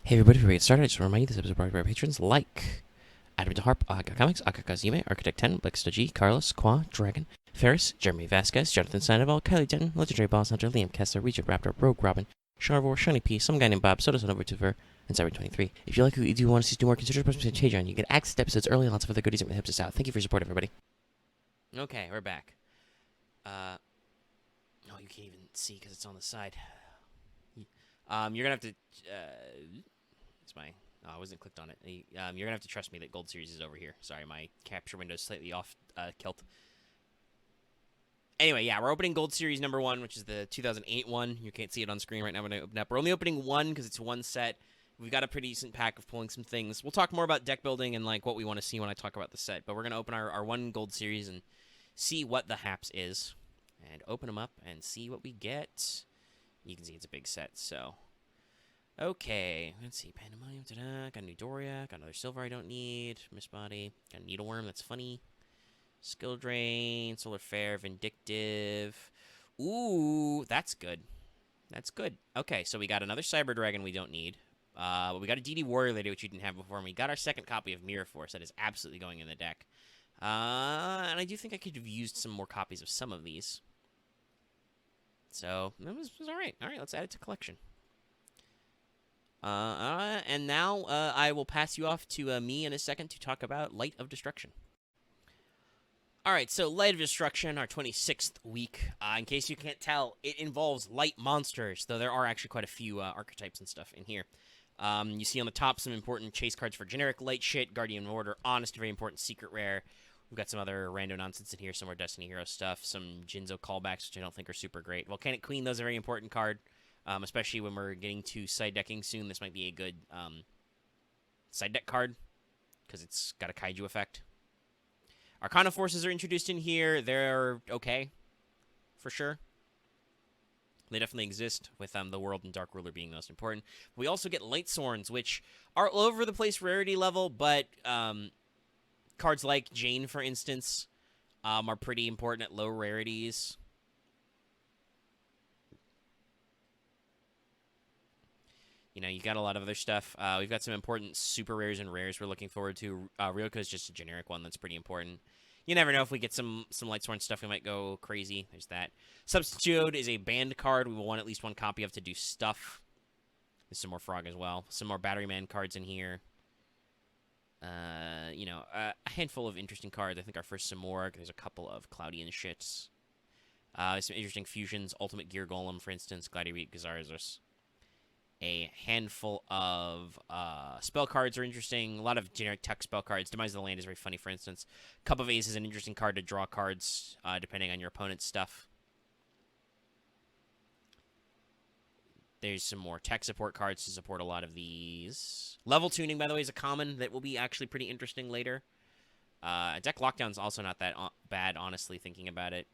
Hey everybody, before we get started, I just want to remind you this episode is brought to you by our patrons like Adam Harp, Aga Comics, Aka Kazume, Architect 10, Blixta G, Carlos, Qua, Dragon, Ferris, Jeremy Vasquez, Jonathan Sandoval, Kylie Denton, Legendary Boss Hunter, Liam Kessler, Regent Raptor, Rogue Robin, Charvor, Shiny P, some guy named Bob, Soda Son Overtuver, and Cyber23. If you like what you do want to see us do more, consider supporting Patreon. You get access to episodes early and lots of other goodies that helps us out. Thank you for your support, everybody. Okay, we're back. Oh, you can't even see because it's on the side. You're gonna have to. I wasn't clicked on it. You're gonna have to trust me that Gold Series is over here. Sorry, my capture window is slightly off kilt. Anyway, yeah, we're opening Gold Series number 1, which is the 2008 one. You can't see it on screen right now when I open up. We're only opening one because it's one set. We've got a pretty decent pack of pulling some things. We'll talk more about deck building and like what we want to see when I talk about the set. But we're gonna open our one Gold Series and see what the haps is, and open them up and see what we get. You can see it's a big set, so. Okay, let's see. Pandemonium, got a new Doria, got another Silver I don't need, Miss Body, got a Needleworm, that's funny. Skill Drain, Solar Fair, Vindictive. Ooh, that's good. That's good. Okay, so we got another Cyber Dragon we don't need. But we got a DD Warrior Lady, which we didn't have before, and we got our second copy of Mirror Force. That is absolutely going in the deck. And I do think I could have used some more copies of some of these. So, that was all right. All right, let's add it to collection. And now I will pass you off to me in a second to talk about Light of Destruction. Alright, so Light of Destruction, our 26th week. In case you can't tell, it involves light monsters, though there are actually quite a few archetypes and stuff in here. You see on the top some important chase cards for generic light shit, Guardian Order, Honest, very important secret rare. We've got some other random nonsense in here, some more Destiny Hero stuff, some Jinzo callbacks, which I don't think are super great. Volcanic Queen, those are a very important card. Especially when we're getting to side decking soon. This might be a good side deck card because it's got a kaiju effect. Arcana Forces are introduced in here. They're okay, for sure. They definitely exist, with the World and Dark Ruler being most important. We also get Lightsworns, which are all over the place rarity level, but cards like Jane, for instance, are pretty important at low rarities. You know, you got a lot of other stuff. We've got some important super rares and rares we're looking forward to. Ryoko is just a generic one that's pretty important. You never know if we get some Lightsworn stuff, we might go crazy. There's that. Substitute is a banned card we will want at least one copy of to do stuff. There's some more Frog as well. Some more Batteryman cards in here. You know, a handful of interesting cards. I think our first Samorg. There's a couple of Cloudian shits. There's some interesting fusions. Ultimate Gear Golem, for instance. Gladiator Gazarzus. A handful of spell cards are interesting. A lot of generic tech spell cards. Demise of the Land is very funny, for instance. Cup of Ace is an interesting card to draw cards, depending on your opponent's stuff. There's some more tech support cards to support a lot of these. Level Tuning, by the way, is a common that will be actually pretty interesting later. Deck Lockdown's also not that bad, honestly, thinking about it.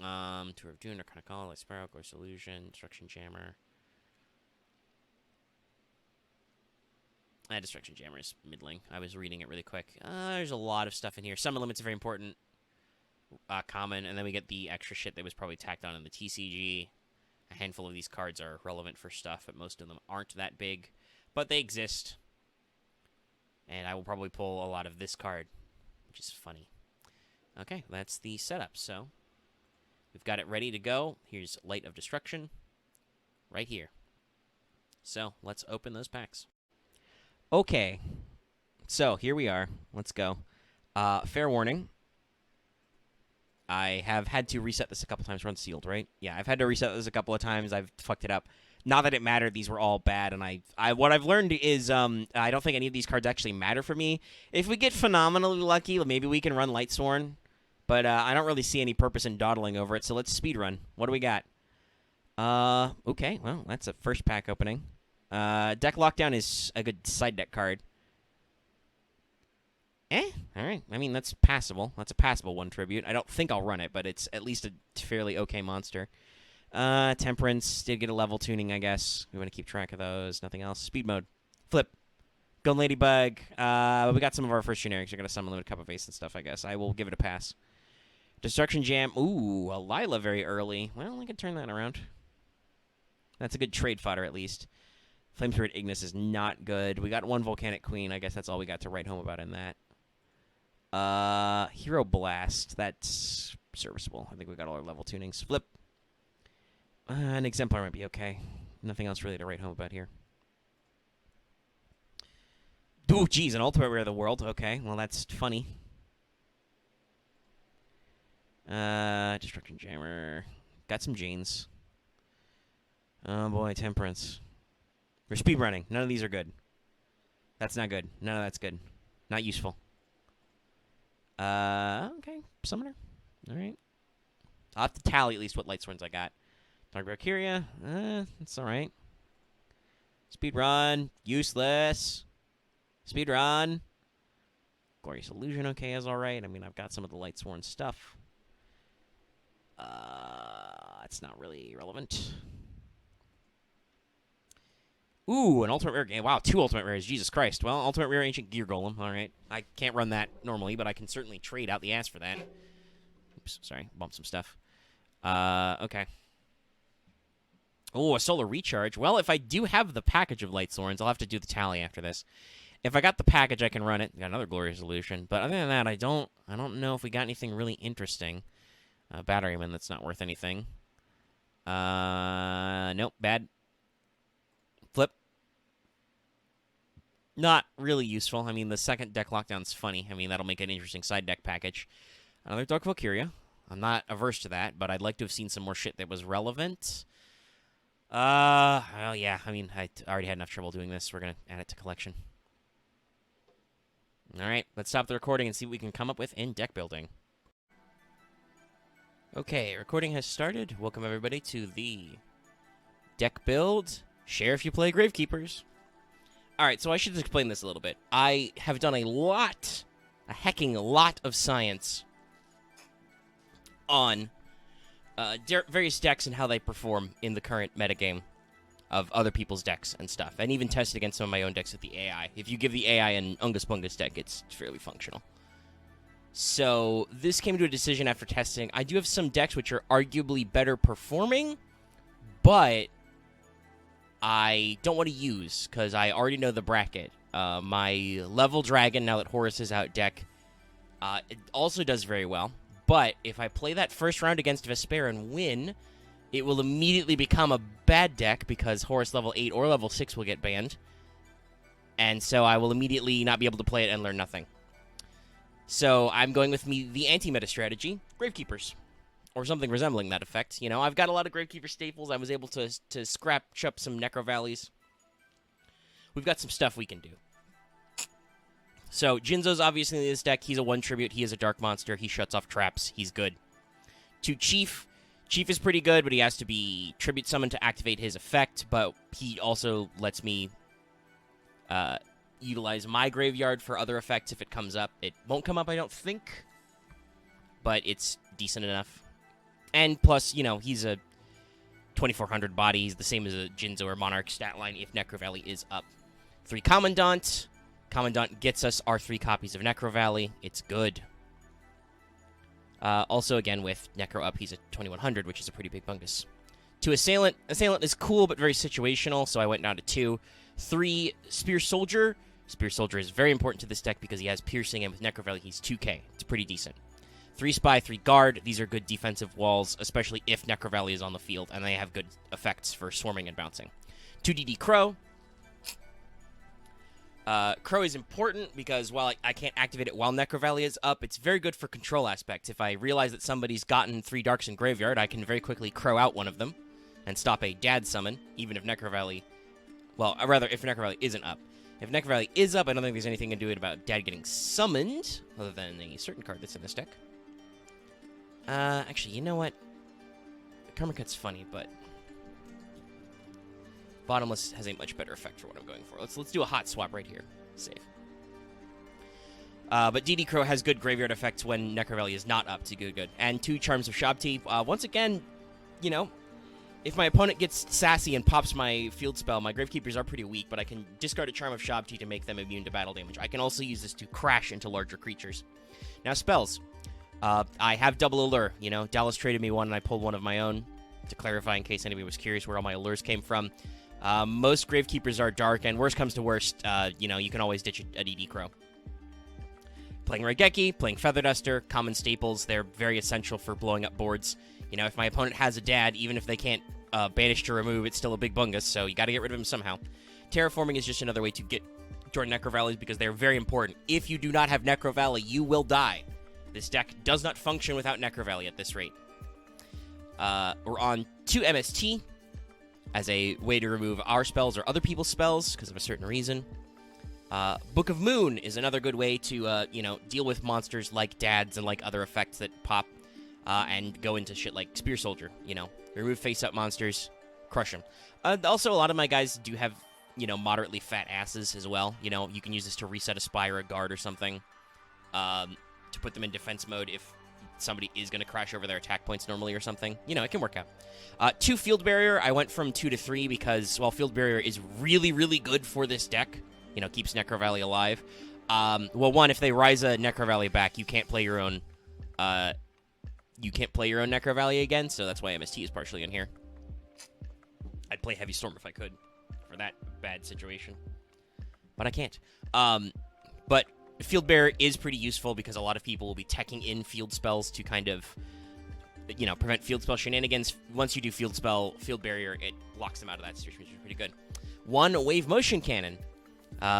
Tour of Dune, Arcana Call, Lightsworn, Course Illusion, Destruction Jammer. Destruction Jammer is middling. I was reading it really quick. There's a lot of stuff in here. Summon Limit's a very important common, and then we get the extra shit that was probably tacked on in the TCG. A handful of these cards are relevant for stuff, but most of them aren't that big. But they exist. And I will probably pull a lot of this card, which is funny. Okay, that's the setup. So, we've got it ready to go. Here's Light of Destruction right here. So, let's open those packs. Okay, so here we are. Let's go. Fair warning. I have had to reset this a couple times. We're unsealed, right? Yeah, I've had to reset this a couple of times. I've fucked it up. Not that it mattered. These were all bad, and what I've learned is I don't think any of these cards actually matter for me. If we get phenomenally lucky, maybe we can run Lightsworn, but I don't really see any purpose in dawdling over it, so let's speedrun. What do we got? Okay, well, that's a first pack opening. Deck Lockdown is a good side deck card. Alright. I mean, that's passable. That's a passable one tribute. I don't think I'll run it, but it's at least a fairly okay monster. Temperance did get a level tuning, I guess. We want to keep track of those. Nothing else. Speed mode. Flip. Golden Ladybug. We got some of our first generics. We're going to summon Limited Cup of Ace and stuff, I guess. I will give it a pass. Destruction Jam. Ooh, a Lila very early. Well, we can turn that around. That's a good trade fodder, at least. Flame Spirit Ignis is not good. We got 1 Volcanic Queen. I guess that's all we got to write home about in that. Hero Blast. That's serviceable. I think we got all our level tunings. Flip. An Exemplar might be okay. Nothing else really to write home about here. Ooh, geez, an Ultimate Rare of the World. Okay, well, that's funny. Destruction Jammer. Got some Janes. Oh, boy, Temperance. We're speedrunning. None of these are good. That's not good. None of that's good. Not useful. Okay. Summoner. All right. I'll have to tally at least what Lightsworns I got. Dark Valkyria. That's all right. Speedrun. Useless. Speedrun. Glorious Illusion, okay, is all right. I mean, I've got some of the Lightsworn stuff. It's not really relevant. Ooh, an Ultimate Rare game. Wow, 2 Ultimate Rares. Jesus Christ. Well, Ultimate Rare Ancient Gear Golem. All right. I can't run that normally, but I can certainly trade out the ass for that. Oops, sorry. Bumped some stuff. Okay. Oh, a Solar Recharge. Well, if I do have the package of Lightsworns, I'll have to do the tally after this. If I got the package, I can run it. Got another Glorious Illusion. But other than that, I don't know if we got anything really interesting. Batterymen, that's not worth anything. Nope, bad. Flip. Not really useful. I mean, the second deck lockdown's funny. I mean, that'll make an interesting side deck package. Another Dark Valkyria. I'm not averse to that, but I'd like to have seen some more shit that was relevant. Well, yeah, I mean, I already had enough trouble doing this. We're going to add it to collection. All right, let's stop the recording and see what we can come up with in deck building. Okay, recording has started. Welcome, everybody, to the deck build. Share if you play Gravekeepers. All right, so I should explain this a little bit. I have done a hecking lot of science on various decks and how they perform in the current metagame of other people's decks and stuff, and even tested against some of my own decks with the AI. If you give the AI an Ungus Bungus deck, it's fairly functional. So this came to a decision after testing. I do have some decks which are arguably better performing, but I don't want to use because I already know the bracket. My Level Dragon, now that Horus is out deck, it also does very well. But if I play that first round against Vespairr and win, it will immediately become a bad deck because Horus level 8 or level 6 will get banned. And so I will immediately not be able to play it and learn nothing. So I'm going with the anti-meta strategy, Gravekeepers. Or something resembling that effect. You know, I've got a lot of Gravekeeper staples. I was able to scratch up some Necro Valleys. We've got some stuff we can do. So, Jinzo's obviously in this deck. He's a 1 tribute. He is a dark monster. He shuts off traps. He's good. 2 Chief. Chief is pretty good, but he has to be tribute summoned to activate his effect. But he also lets me utilize my graveyard for other effects if it comes up. It won't come up, I don't think. But it's decent enough. And plus, you know, he's a 2400 body. He's the same as a Jinzo or Monarch stat line if Necro Valley is up. 3 Commandant. Commandant gets us our 3 copies of Necro Valley. It's good. Also, again, with Necro up, he's a 2100, which is a pretty big bungus. 2 Assailant. Assailant is cool, but very situational, so I went down to 2. 3 Spear Soldier. Spear Soldier is very important to this deck because he has piercing, and with Necro Valley, he's 2k. It's pretty decent. 3 Spy, 3 Guard. These are good defensive walls, especially if Necro Valley is on the field, and they have good effects for swarming and bouncing. 2 DD Crow. Crow is important because while I can't activate it while Necro Valley is up, it's very good for control aspects. If I realize that somebody's gotten 3 Darks in Graveyard, I can very quickly Crow out one of them and stop a Dad summon, even if Necro Valley... Well, rather, if Necro Valley isn't up. If Necro Valley is up, I don't think there's anything to do about Dad getting summoned, other than a certain card that's in this deck. Actually, you know what? Karma Cut's funny, but... Bottomless has a much better effect for what I'm going for. Let's do a hot swap right here. Save. But DD Crow has good graveyard effects when Necro Valley is not up to good. And 2 Charms of Shabti. Once again, you know, if my opponent gets sassy and pops my field spell, my Gravekeepers are pretty weak, but I can discard a Charm of Shabti to make them immune to battle damage. I can also use this to crash into larger creatures. Now, spells. I have double allure. You know, Dallas traded me one and I pulled one of my own to clarify in case anybody was curious where all my allures came from. Most Gravekeepers are dark, and worst comes to worst, you can always ditch a DD Crow. Playing Raigeki, playing Feather Duster, common staples. They're very essential for blowing up boards. If my opponent has a dad, even if they can't banish to remove, it's still a big bungus, so you gotta get rid of him somehow. Terraforming is just another way to get Jordan Necro Valleys because they're very important. If you do not have Necro Valley, you will die. This deck does not function without Necro Valley at this rate. We're on 2 MST as a way to remove our spells or other people's spells because of a certain reason. Book of Moon is another good way to, deal with monsters like dads and like other effects that pop and go into shit like Spear Soldier, Remove face-up monsters, crush them. Also, a lot of my guys do have, moderately fat asses as well. You can use this to reset a spy or a guard or something to put them in defense mode if somebody is going to crash over their attack points normally or something. It can work out. 2 Field Barrier. I went from 2 to 3 because, while Field Barrier is really, really good for this deck, keeps Necro Valley alive. One, if they rise a Necro Valley back, you can't play your own Necro Valley again, so that's why MST is partially in here. I'd play Heavy Storm if I could for that bad situation, but I can't. But Field Bearer is pretty useful because a lot of people will be teching in field spells to kind of, prevent field spell shenanigans. Once you do Field Barrier, it locks them out of that situation, which is pretty good. 1 Wave Motion Cannon.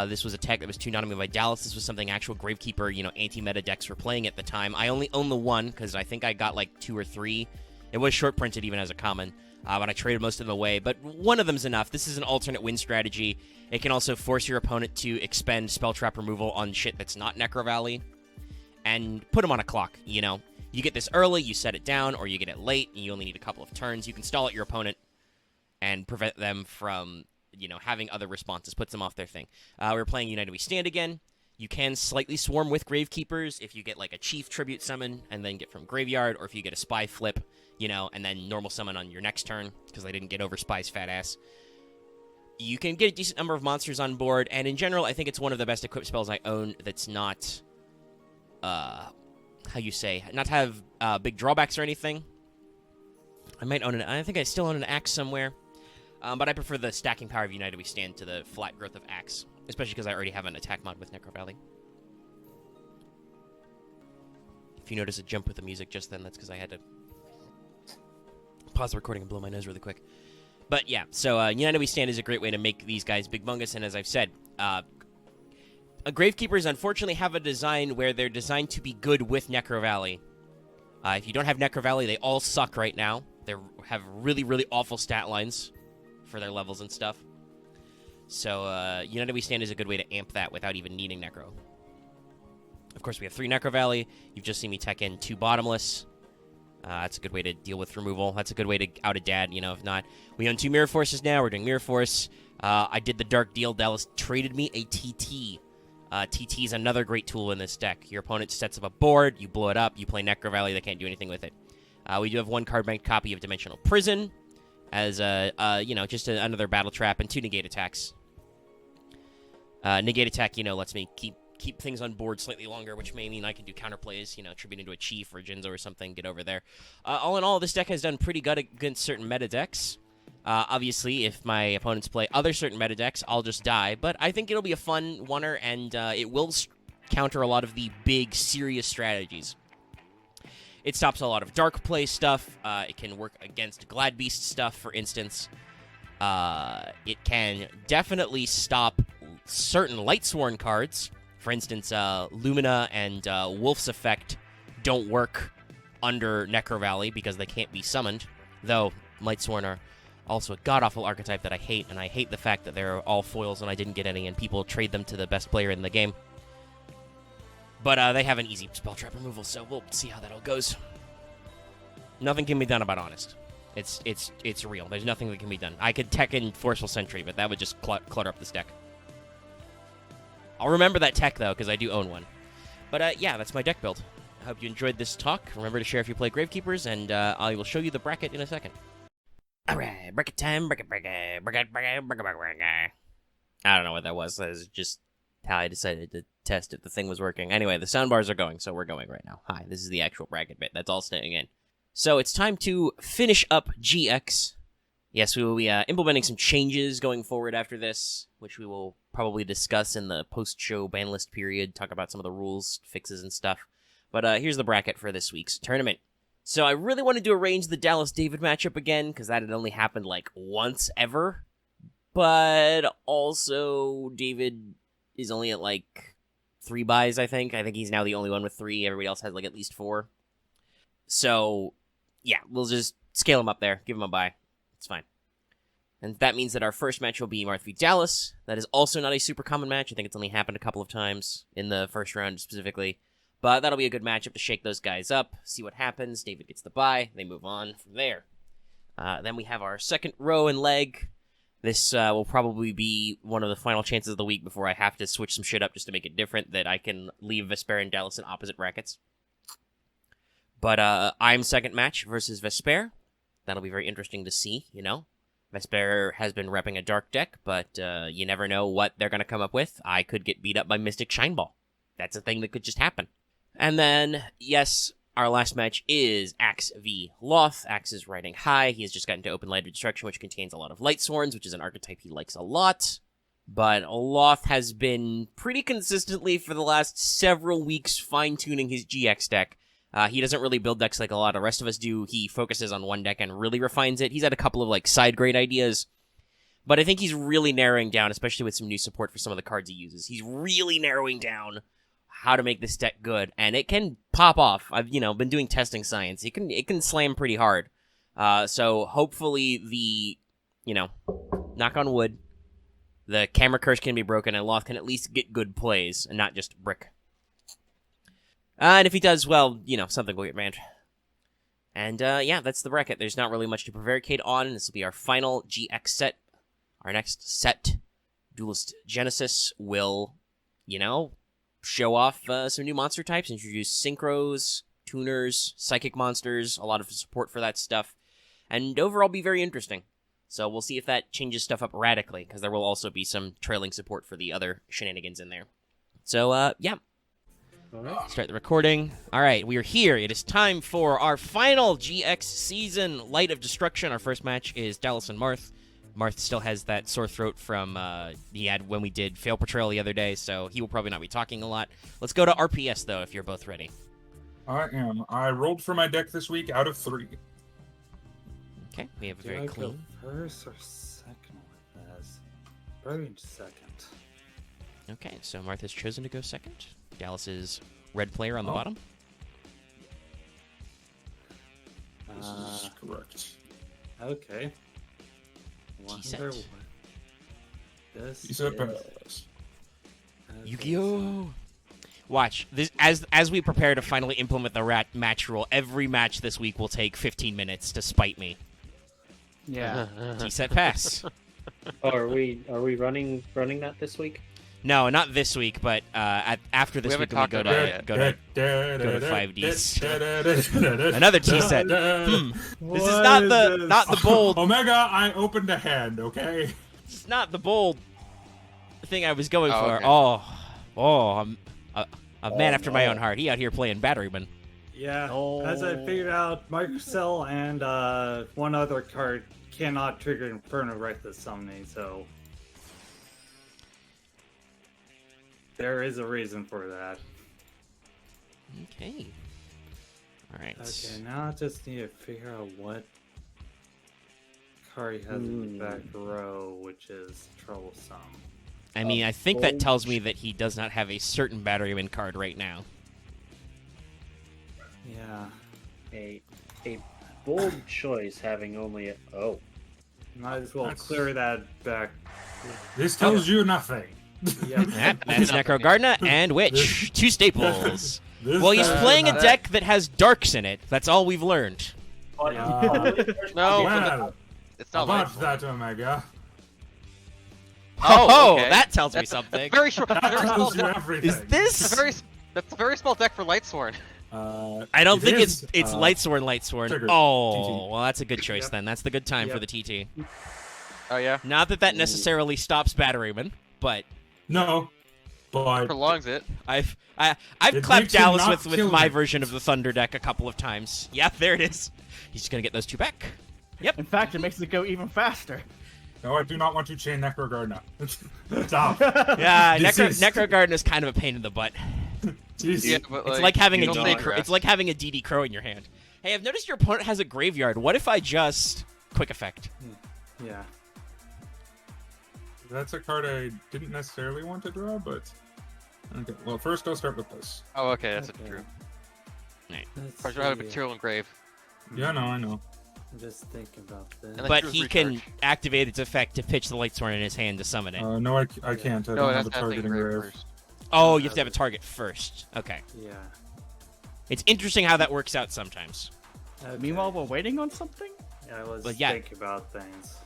This was a tech that was tuned on me by Dallas. This was something actual Gravekeeper, anti-meta decks were playing at the time. I only own the 1 because I think I got like 2 or 3. It was short printed even as a common, but I traded most of them away. But one of them's enough. This is an alternate win strategy. It can also force your opponent to expend spell trap removal on shit that's not Necro Valley and put them on a clock, You get this early, you set it down, or you get it late, and you only need a couple of turns. You can stall at your opponent and prevent them from having other responses, puts them off their thing. We're playing United We Stand again. You can slightly swarm with Gravekeepers if you get, like, a Chief Tribute summon and then get from Graveyard, or if you get a Spy flip, and then normal summon on your next turn, because they didn't get over Spy's fat ass. You can get a decent number of monsters on board, and in general, I think it's one of the best equipped spells I own that's not, not have big drawbacks or anything. I think I still own an Axe somewhere. But I prefer the stacking power of United We Stand to the flat growth of Axe, especially because I already have an attack mod with Necro Valley. If you notice a jump with the music just then, that's because I had to pause the recording and blow my nose really quick. But yeah, so United We Stand is a great way to make these guys big bungus, and as I've said, Gravekeepers unfortunately have a design where they're designed to be good with Necro Valley. If you don't have Necro Valley, they all suck right now. They have really, really awful stat lines for their levels and stuff. So, United We Stand is a good way to amp that without even needing Necro. Of course, we have 3 Necro Valley. You've just seen me tech in 2 Bottomless. That's a good way to deal with removal. That's a good way to out a dad, if not. We own 2 Mirror Forces now. We're doing Mirror Force. I did the Dark Deal. Dallas traded me a TT. TT is another great tool in this deck. Your opponent sets up a board, you blow it up, you play Necro Valley, they can't do anything with it. We do have 1 card banked copy of Dimensional Prison as just another battle trap, and 2 negate attacks. Negate attack, lets me keep things on board slightly longer, which may mean I can do counterplays, tribute into a Chief or Jinzo or something, get over there. All in all, this deck has done pretty good against certain meta decks. Obviously, if my opponents play other certain meta decks, I'll just die, but I think it'll be a fun oneer, and it will counter a lot of the big, serious strategies. It stops a lot of dark play stuff. It can work against Gladbeast stuff, for instance. It can definitely stop certain Lightsworn cards. For instance, Lumina and Wolf's Effect don't work under Necro Valley because they can't be summoned, though Lightsworn are also a god-awful archetype that I hate, and I hate the fact that they're all foils and I didn't get any, and people trade them to the best player in the game. But they have an easy spell trap removal, so we'll see how that all goes. Nothing can be done about Honest. It's real. There's nothing that can be done. I could tech in Forceful Sentry, but that would just clutter up this deck. I'll remember that tech, though, because I do own one. But yeah, that's my deck build. I hope you enjoyed this talk. Remember to share if you play Gravekeepers, and I will show you the bracket in a second. Alright, bracket time, bracket. I don't know what that was. That was just how I decided to test if the thing was working. Anyway, the sound bars are going, so we're going right now. Hi, this is the actual bracket bit. That's all staying in. So it's time to finish up GX. Yes, we will be implementing some changes going forward after this, which we will probably discuss in the post-show ban list period, talk about some of the rules, fixes, and stuff. But here's the bracket for this week's tournament. So I really wanted to arrange the Dallas-David matchup again, because that had only happened, like, once ever. But also, David is only at, like, 3 buys, I think. I think he's now the only one with 3. Everybody else has, like, at least 4. So, yeah, we'll just scale him up there, give him a buy. It's fine. And that means that our first match will be Marth v. Dallas. That is also not a super common match. I think it's only happened a couple of times in the first round specifically. But that'll be a good matchup to shake those guys up, see what happens. David gets the bye. They move on from there. Then we have our second row and leg. This will probably be one of the final chances of the week before I have to switch some shit up just to make it different, that I can leave Vespairr and Dallas in opposite brackets. But I'm second match versus Vespairr. That'll be very interesting to see, you know. Vespairr has been repping a dark deck, but you never know what they're going to come up with. I could get beat up by Mystic Shineball. That's a thing that could just happen. And then, yes, our last match is Axe v. Loth. Axe is riding high. He has just gotten to Open Light of Destruction, which contains a lot of Lightsworns, which is an archetype he likes a lot. But Loth has been pretty consistently for the last several weeks fine-tuning his GX deck. He doesn't really build decks like a lot of the rest of us do. He focuses on one deck and really refines it. He's had a couple of, like, side-grade ideas. But I think he's really narrowing down, especially with some new support for some of the cards he uses. He's really narrowing down how to make this deck good, and it can pop off. I've, been doing testing science. It can slam pretty hard. So hopefully the, knock on wood, the camera curse can be broken, and Loth can at least get good plays, and not just brick. And if he does, well, something will get banned. And, yeah, that's the bracket. There's not really much to prevaricate on. This will be our final GX set. Our next set, Duelist Genesis, will, show off some new monster types, introduce synchros, tuners, psychic monsters, a lot of support for that stuff, and overall be very interesting. So we'll see if that changes stuff up radically, because there will also be some trailing support for the other shenanigans in there. So, yeah. All right. Start the recording. All right, we are here. It is time for our final GX season, Light of Destruction. Our first match is Dallas and Marth. Marth still has that sore throat from he had when we did Fail Portrayal the other day, so he will probably not be talking a lot. Let's go to RPS, though, if you're both ready. I am. I rolled for my deck this week out of 3. Okay, we have a very clean. First or second with this? Probably second. Okay, so Marth has chosen to go second. Dallas is red player on the bottom. This is correct. Okay. T-set. Wonder what this T-set is. pass. Yu-Gi-Oh! Watch, this as we prepare to finally implement the match rule, every match this week will take 15 minutes to spite me. Yeah. T-set pass. Oh, are we running that this week? No, not this week, but after this week, we go to 5Ds. Another T-set. This is not the bold. Omega, I opened a hand, okay? It's not the bold thing I was going for. Okay. I'm a man after my own heart. He out here playing Batterymen. Yeah, Oh. as I figured out, Microcell and one other card cannot trigger Inferno right this summoning, so there is a reason for that. Okay. All right. Okay, now I just need to figure out what card he has in the back row, which is troublesome. I mean, I think that tells me that he does not have a certain Batteryman card right now. Yeah, A bold choice having only might as well clear that back. This tells you nothing. Yep. That's Necro Gardener and Witch. Two staples. This Well, he's time- playing a deck that has darks in it. That's all we've learned. No, Well, it's not about Lightsworn. that, Omega. Oh, okay. that tells me something. Very short. That Very small tells you deck. everything. Is this? That's a very small deck for Lightsworn. I don't It think is, it's Lightsworn. trigger, Oh, TT. well, that's a good choice Yep. then. That's the good time for Yep. the TT. Oh yeah, Not that necessarily stops Batteryman, but No, but prolongs it. I've It clapped makes him Dallas not with kill my me. version of the Thunder deck a couple of times. Yeah, there it is. He's just gonna get those two back. Yep. In fact, it makes it go even faster. No, I do not want to chain Necrogard now. Stop. Yeah, This Necrogarden is kind of a pain in the butt. Jeez. Yeah, but It's like having a you don't DD. say grass. It's like having a DD Crow in your hand. Hey, I've noticed your opponent has a graveyard. What if I just quick effect? Yeah. That's a card I didn't necessarily want to draw, but... Okay, well, first I'll start with this. Oh, okay, that's Okay. true. Let's Cards don't have a see. material engrave. Yeah, no, I know. Just think about this. And then But choose he can recharge. activate its effect to pitch the Lightsworn in his hand to summon it. No, I can't. I No, don't have that's a not the target engrave engrave. first. Oh, you have to have a target first. Okay. Yeah. It's interesting how that works out sometimes. Okay. Meanwhile, we're waiting on something? I was But yeah. thinking about things.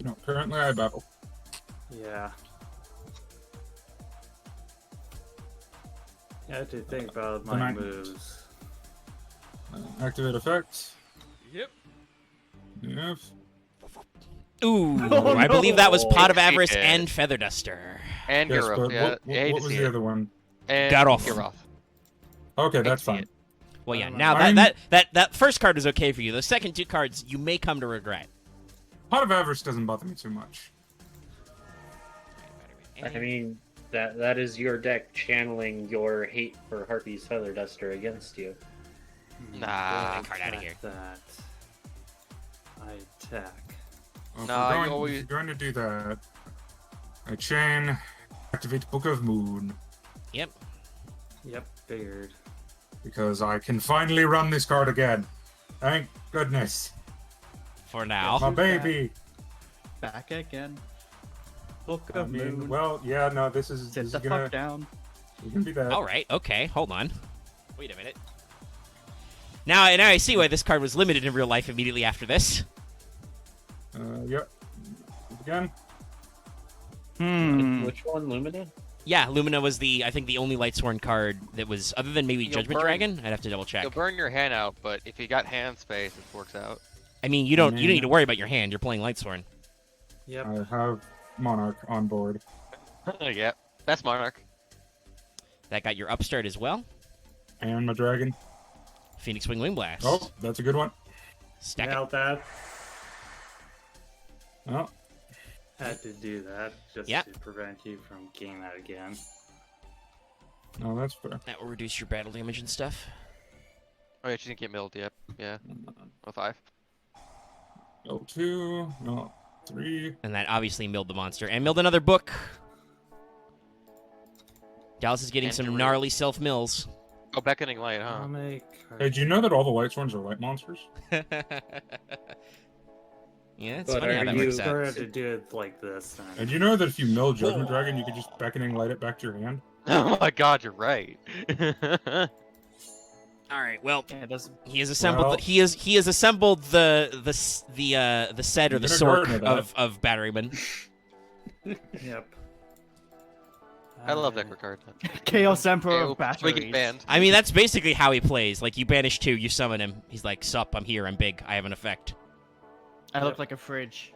No, currently I battle. Yeah. I have to think about my Tonight. moves. Activate effect. Yep. Yep. Ooh, Oh, I believe that was no. Pot of Yeah. Avarice and Feather Duster. And Yes, Gyroth, but yeah. what, you hate what to was see the it. other one? And Got off. Gyroth. Okay, that's see fine. it. Well, yeah. I'm- Now I'm- that first card is okay for you. The second two cards you may come to regret. Pot of Avarice doesn't bother me too much. I mean, that is your deck channeling your hate for Harpy's Feather Duster against you. Nah. Don't Card outta attack here. That. I attack. Well, if Nah, we're you going, always- if you're going to do that, I chain, activate Book of Moon, Yep. Yep, figured. because I can finally run this card again. Thank goodness. For now. My baby. Back again. Book I of mean, Moon. well, yeah, no, this is Sit the gonna fuck down. be that. All right. Okay. Hold on. Wait a minute. Now I see why this card was limited in real life immediately after this. Yep. Again. Which one, Lumina? Yeah, Lumina was I think the only Lightsworn card that was, other than maybe You'll Judgment burn- Dragon. I'd have to double check. You'll burn your hand out, but if you got hand space, it works out. I mean, you don't need to worry about your hand. You're playing Lightsworn. Yep. I have Monarch on board. Yeah, that's Monarch. That got your upstart as well. And my dragon. Phoenix Wing Wing Blast. Oh, that's a good one. Stack it. Nailed that. Oh, Had to do that just Yeah. to prevent you from getting that again. no, that's fair. That will reduce your battle damage and stuff. Oh yeah, she didn't get milled. Yep. Yeah. Oh, 5. No, 2, no, 3. And that obviously milled the monster. And milled another book. Dallas is getting And some Doreen. gnarly self-mills. Oh, Beckoning Light, I'll huh? make. Hey, do you know that all the Lightsworns are light monsters? Yeah, it's But funny how are that you- works Sorry, I out. have to do it like this. And Then. you know that if you mill Judgment Dragon, you can just beckoning light it back to your hand? Oh my God, you're right. All right. Well, Yeah, it does. he has assembled. Well- he has assembled the set or the You're gonna sork garden of Batterymen. Yep. I love that card. Chaos Emperor Okay, of we Batteries. get banned. I mean, that's basically how he plays. Like, you banish 2, you summon him. He's like, "Sup, I'm here. I'm big. I have an effect." I look like a fridge.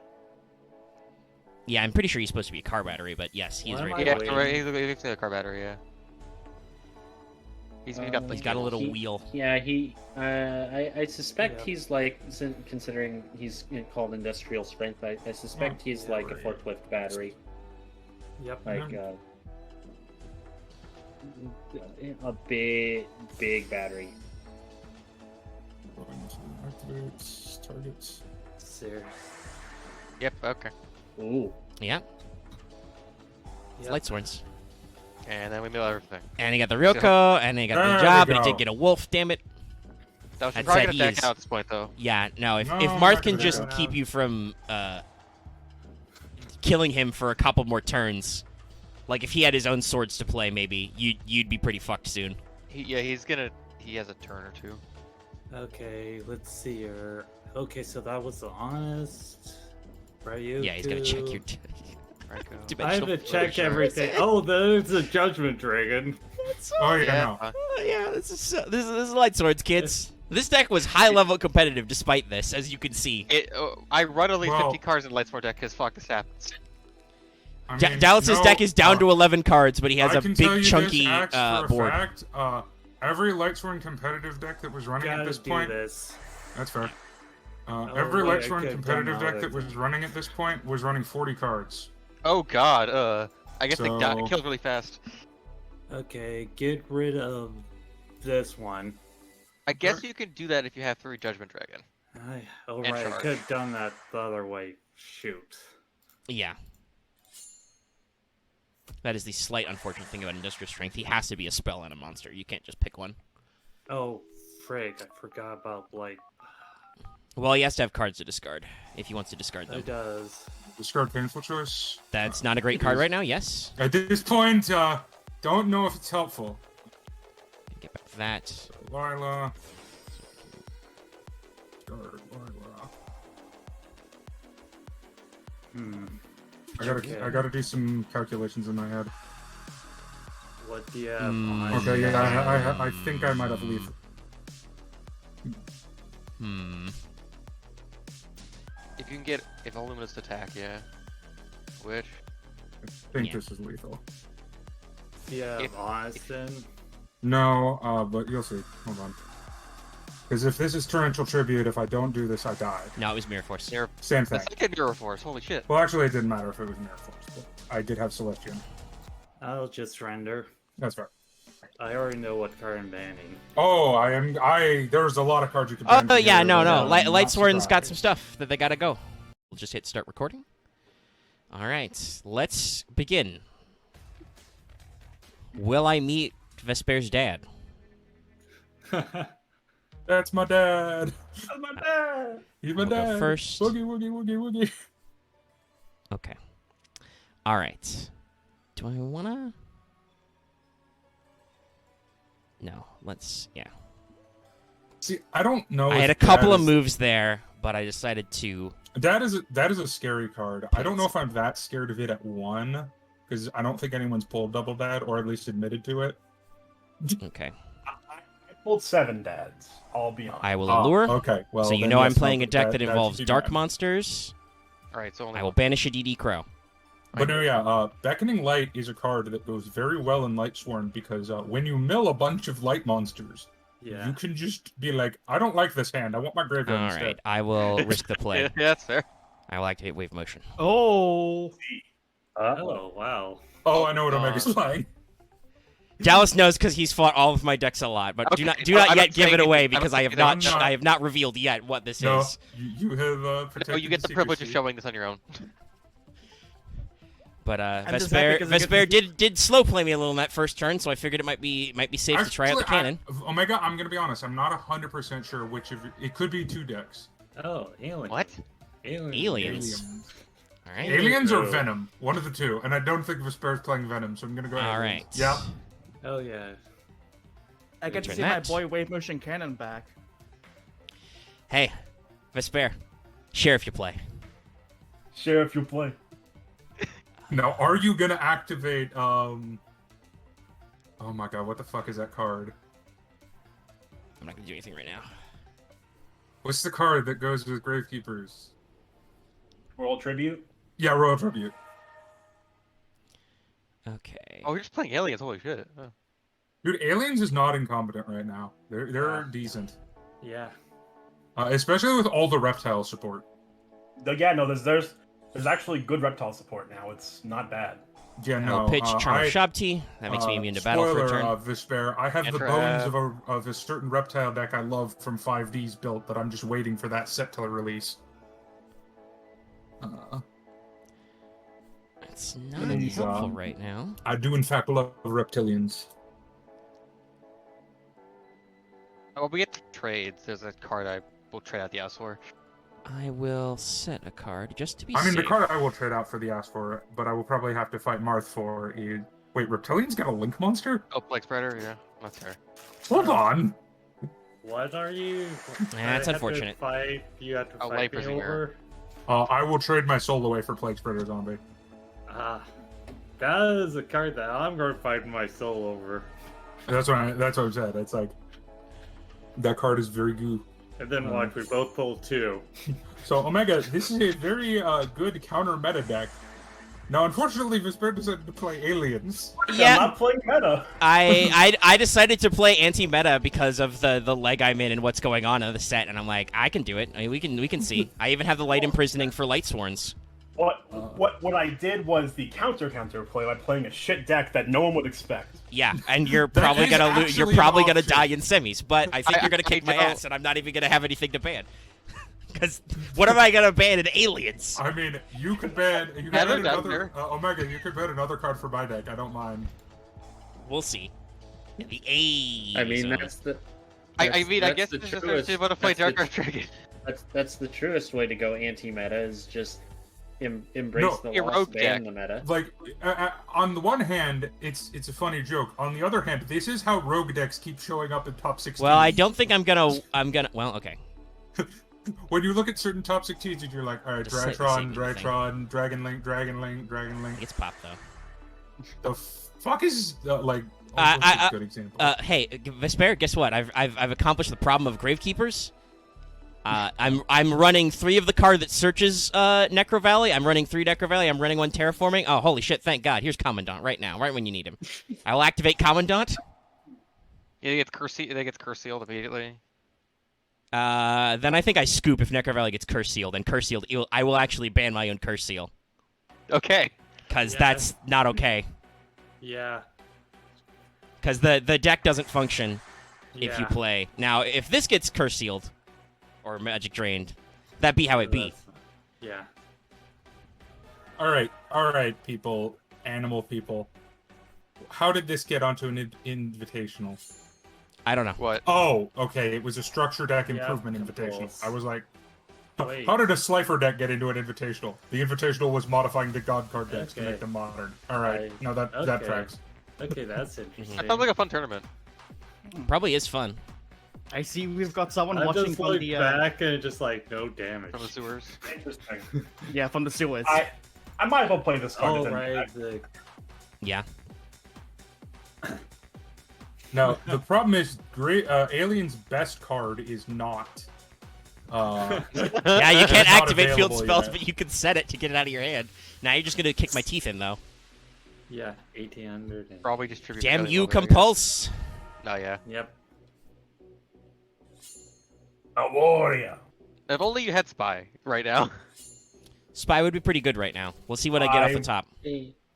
Yeah, I'm pretty sure he's supposed to be a car battery, but yes, he is Why am right. I Yeah, waiting? right. He's a car battery. Yeah. He's got. He's got a little He- wheel. Yeah, I suspect Yep. he's like, considering he's called industrial strength, I suspect he's yeah, like a right. forklift battery. Yep. Like, a big battery. Going to activate targets. Serious. Yep. Okay. Ooh. Yeah, Yep. Lightsworns. And then we mill everything. And he got the Ryoko, and he got There the we job, but he go. did get a wolf. Damn it. That was I'd probably say gonna he back is- out at this point, though. Yeah, no. If No, if I'm Marth not can gonna just go keep down. you from killing him for a couple more turns, like if he had his own swords to play, maybe you'd be pretty fucked soon. He's gonna. He has a turn or two. Okay, let's see here. Okay, so that was the honest. Right, you? Yeah, he's gonna check your. Right, go. I have to check Sure. everything. Oh, there's a judgment dragon. Oh, yeah, Yeah. no. Yeah, this is light swords, kids. This deck was high level competitive despite this, as you can see. I run only Well- 50 cards in Lightsworn deck because fuck this happens. I Da- mean, Dallas's no, deck is down to 11 cards, but he has I a can tell you big this, chunky Axe, for a board. Fact, every Lightsworn competitive deck that was running Gotta at this do point. this. That's fair. Every wait, I Lightsworn could've competitive done deck that was running at this point was running 40 cards. Oh god, I guess they So- killed really fast. Okay, get rid of this one. I guess you can do that if you have 3 Judgment Dragon. Oh And right, I charge. could have done that the other way. Shoot. Yeah. That is the slight unfortunate thing about Industrial Strength. He has to be a spell and a monster. You can't just pick one. Oh, frig, I forgot about Blight. Well, he has to have cards to discard if he wants to discard them. It does. Discard Painful Choice. That's not a great card right now, yes. At this point, don't know if it's helpful. Get back to that. Lila. Discard Lila. Okay. I gotta do some calculations in my head. What do you have Hmm. on Okay, there? yeah, I think I might have Leaf. If you can get if Illuminous attack, yeah. Which I think Yeah. this is lethal. Do you have If- Austin? No, but you'll see. Hold on. Because if this is Torrential Tribute, if I don't do this, I die. No, it was Mirror Force. Mirror, Same thing. that's like a Mirror Force. Holy shit! Well, actually, it didn't matter if it was Mirror Force. But I did have Celestian. I'll just render. That's right. I already know what card I'm banning. Oh, there's a lot of cards you can ban. Oh, yeah, here, no. but I'm not Lightsworn's got surprised. some stuff that they gotta go. We'll just hit start recording. All right, let's begin. Will I meet Vespair's dad? That's my dad. That's my dad! He's my We'll go dad. first. Woogie, woogie, woogie, woogie. Okay. All right. Do I wanna? No. Let's. Yeah. See, I don't know. I if had a couple Dad of is- moves there, but I decided to. That is a scary card. I don't know if I'm that scared of it at 1, because I don't think anyone's pulled double dad, or at least admitted to it. Okay. I pulled 7 dads. I'll be honest. I will Oh, allure. okay, well, So you then know I'm yes, playing a deck that should involves be dark bad. monsters. All right, so only I will one. banish a DD Crow. But no, yeah, Beckoning Light is a card that goes very well in Lightsworn because when you mill a bunch of light monsters, Yeah. you can just be like, I don't like this hand. I want my graveyard All instead. right. I will risk the play. Yeah, that's fair. I will activate Wave Motion. Oh. Oh, wow. Oh, I know what Omega's playing. Dallas knows because he's fought all of my decks a lot, but do Okay, not well, I'm yet not give saying it away I'm not because I have saying not that. I have not revealed yet what this No, is. you have protected Oh, you get the privilege of secrecy. showing this on your own. But just happy 'cause I get Vespairr did slow play me a little in that first turn, so I figured it might be safe to try out the Actually, cannon. Omega, I'm gonna be honest. I'm not 100% sure which of it could be 2 decks. Oh, alien. What? Aliens. All right. Aliens or True. Venom, one of the two. And I don't think Vespair's playing Venom, so I'm gonna go. All Aliens. right. Yeah. Oh, yeah. I get to Return see that. my boy Wave Motion Cannon back. Hey, Vespairr, share if you play. Share if you play. Now, are you gonna activate? Oh my god, what the fuck is that card? I'm not gonna do anything right now. What's the card that goes with Gravekeepers? Royal Tribute. Yeah, Royal Tribute. Okay. Oh, you're just playing aliens. Holy shit. Oh. Dude, Aliens is not incompetent right now. They're decent, Yeah. especially with all the reptile support. Yeah, no, there's actually good reptile support now. It's not bad. Yeah, I no. will pitch Charm I- of Shabti. That makes me immune to battle for a spoiler, turn. Vespairr. I have the Entrap. bones of a certain reptile deck I love from 5D's built, but I'm just waiting for that set to release. It's not He's, helpful right now. I do, in fact, love reptilians. Oh, well, we get trades. There's a card I will trade out the ass for. I will set a card just to be I mean, safe. the card I will trade out for the ass for, but I will probably have to fight Marth for is... Wait, Reptilian's got a Link monster? Oh, Plague Spreader. Yeah, that's fair. Hold on! What are you? That's I have to unfortunate. Fight. You have to A fight me Lifer Zinger. over. I will trade my soul away for Plague Spreader Zombie. That is a card that I'm going to fight my soul over. That's what I said. It's like... That card is very goo. And then watch, we both pull 2. So, Omega, this is a very good counter meta deck. Now, unfortunately, Vespairr decided to play aliens. I'm Yeah, not playing meta. I decided to play anti-meta because of the leg I'm in and what's going on in the set, and I'm like, I can do it. I mean, we can see. I even have the light imprisoning for Lightsworns. What I did was the counter play by playing a shit deck that no one would expect. Yeah, and you're That probably is gonna lose. actually You're an probably gonna option. die in semis, but I think you're gonna kick my know. ass, and I'm not even gonna have anything to ban. Because what am I gonna ban in aliens? I mean, you could ban. You could Heather ban another Duggar. Omega. You could ban another card for my deck. I don't mind. We'll see. The A. I mean, that's the. I that's- mean, I that's guess the this is truest- actually want to play that's Dark the- Dragon. That's the truest way to go anti-meta is just embrace No. the Your loss, rogue ban deck. the meta. Like, on the one hand, it's a funny joke. On the other hand, this is how rogue decks keep showing up in top 16. Well, I don't think I'm gonna. Well, okay. When you look at certain top 16s, and you're like, all right, Just say- Drytron, say anything. Drytron, Dragon Link. It's pop though. The fuck is like? I- a good example. Hey, Vespairr, guess what? I've accomplished the problem of Gravekeepers. I'm running 3 of the card that searches Necro Valley. I'm running 3 Necro Valley. I'm running 1 Terraforming. Oh, holy shit! Thank God. Here's Commandant right now, right when you need him. I will activate Commandant. Yeah, they get curse sealed immediately. Then I think I scoop if Necro Valley gets curse sealed, and curse sealed. I will actually ban my own curse seal Okay. because Yeah. that's not okay. Yeah. Because the deck doesn't function if you Yeah. play. Now, if this gets curse sealed or magic drained, that be how it be. Yeah. All right, people, animal people. How did this get onto an invitational? I don't know. What? Oh, okay. It was a structure deck Yeah, improvement invitational. Compulse. I was like, Wait. how did a Slifer deck get into an invitational? The invitational was modifying the God card decks to Okay. make them modern. All right, I- no, that okay. tracks. Okay, that's interesting. That sounds like a fun tournament. Probably is fun. I see we've got someone I watching just from look the back and just like no damage. From the sewers. Interesting. yeah, from the sewers. I might as well play this card. Oh as an right, attack. the Yeah. Now the problem is, Alien's best card is not. Yeah, you It's can't not activate field available spells, yet. but you can set it to get it out of your hand. Now you're just gonna kick my teeth in, though. yeah 1800. And... Probably distribute. Damn Alien you, over there, I guess. Compulse! Oh yeah. Yep. A warrior. If only you had Spy right now. Spy would be pretty good right now. We'll see what I get off the I- top.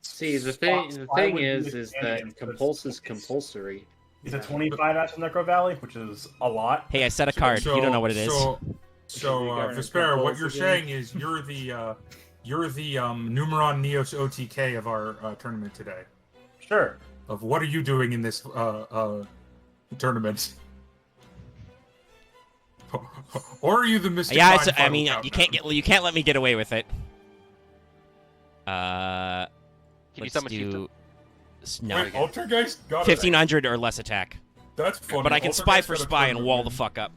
See, the Spy thing would is use that aliens, but compulse is compulsory. He's a 25 at Necro Valley, which is a lot. Hey, I set a card. you don't know what it is. So, Regarding Vespairr, what Compulse you're again? saying is you're the Numeron Neos OTK of our tournament today. Sure. Of what are you doing in this tournament? Or are you the Mystic Yeah, Mind I mean, Final you Countdown? can't let me get away with it. Can you Let's summon do no Wait, Altergeist got it. 1500 or less attack. That's funny. But I can spy Altergeist for got a spy and tournament wall the win. fuck up.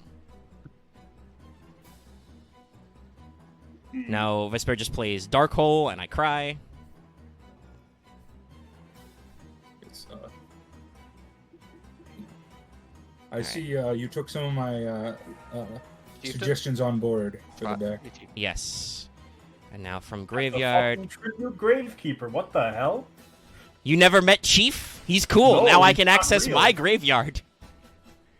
Now Vespairr just plays Dark Hole and I cry. It's, I see you took some of my Chieftain? suggestions on board for the deck. Yes. And now from The graveyard. fucking Tribute Gravekeeper. What the hell? You never met Chief? He's cool. No, now I he's can not access real. my graveyard.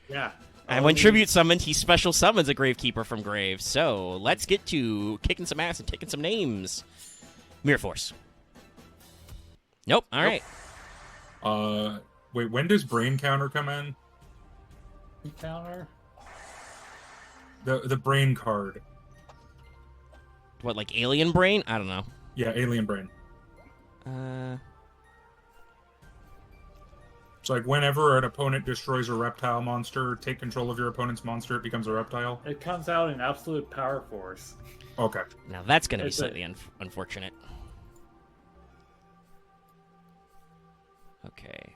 Yeah. And when Tribute summoned, he special summons a Gravekeeper from grave. So let's get to kicking some ass and taking some names. Mirror Force. Nope. All right. Wait, when does Brain Counter come in? Counter. The Brain card. What, like Alien Brain? I don't know. Yeah, Alien Brain. It's like whenever an opponent destroys a reptile monster, take control of your opponent's monster, it becomes a reptile. It comes out in absolute power force. Okay. Now that's going to be It's a- slightly unfortunate. Okay.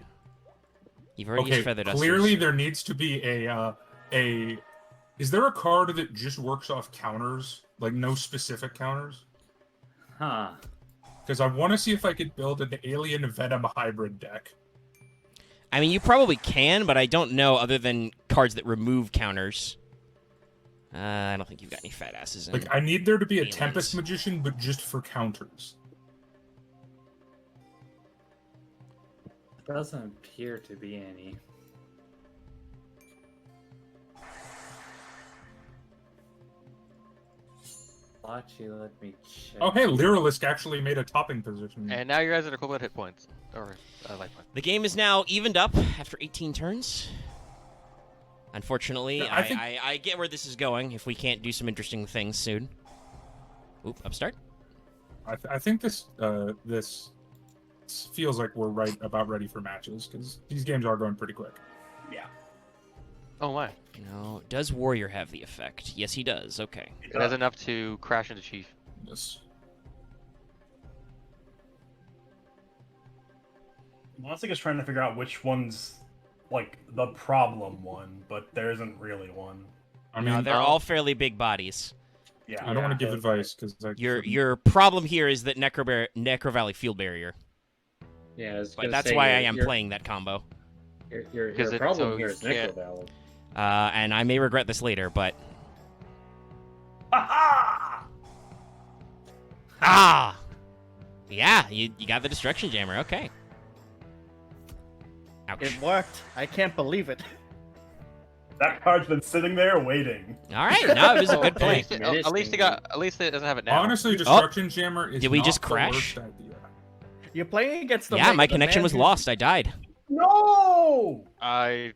You've already Okay. used Feather Dusters. Clearly, there needs to be a. Is there a card that just works off counters, like no specific counters? Huh. Because I want to see if I could build an Alien Venom hybrid deck. I mean, you probably can, but I don't know other than cards that remove counters. I don't think you've got any fat asses in. Like, I need there to be a Aliens. Tempest Magician, but just for counters. Doesn't appear to be any. Watchy, let me check. Oh, hey, Lyrilisk actually made a topping position. And now you guys are at equivalent hit points. Or life points. The game is now evened up after 18 turns. Unfortunately, Yeah, I get where this is going if we can't do some interesting things soon. Oop, upstart. I think this feels like we're about ready for matches, because these games are going pretty quick. Yeah. Oh my. No, does Warrior have the effect? Yes, he does. Okay. It has enough to crash into Chief. Yes. I'm honestly just trying to figure out which one's like the problem one, but there isn't really one. I No, mean, they're all fairly big bodies. Yeah. I don't want to give advice, because Your problem here is that Necro Valley Field Barrier. Yeah, I was But gonna that's say why I your- am your- playing that combo. Your Because it- problem so here you is can't- Necro Valley. And I may regret this later, but Ha yeah, you got the Destruction Jammer. Okay. Ouch. It worked. I can't believe it. That card's been sitting there waiting. All right, no, it was a Oh, good at play. least at least it doesn't have it now. honestly, Destruction Jammer is Did we not just the crash? worst idea. You're playing against the Yeah, my the connection man was who's- lost. I died. No! I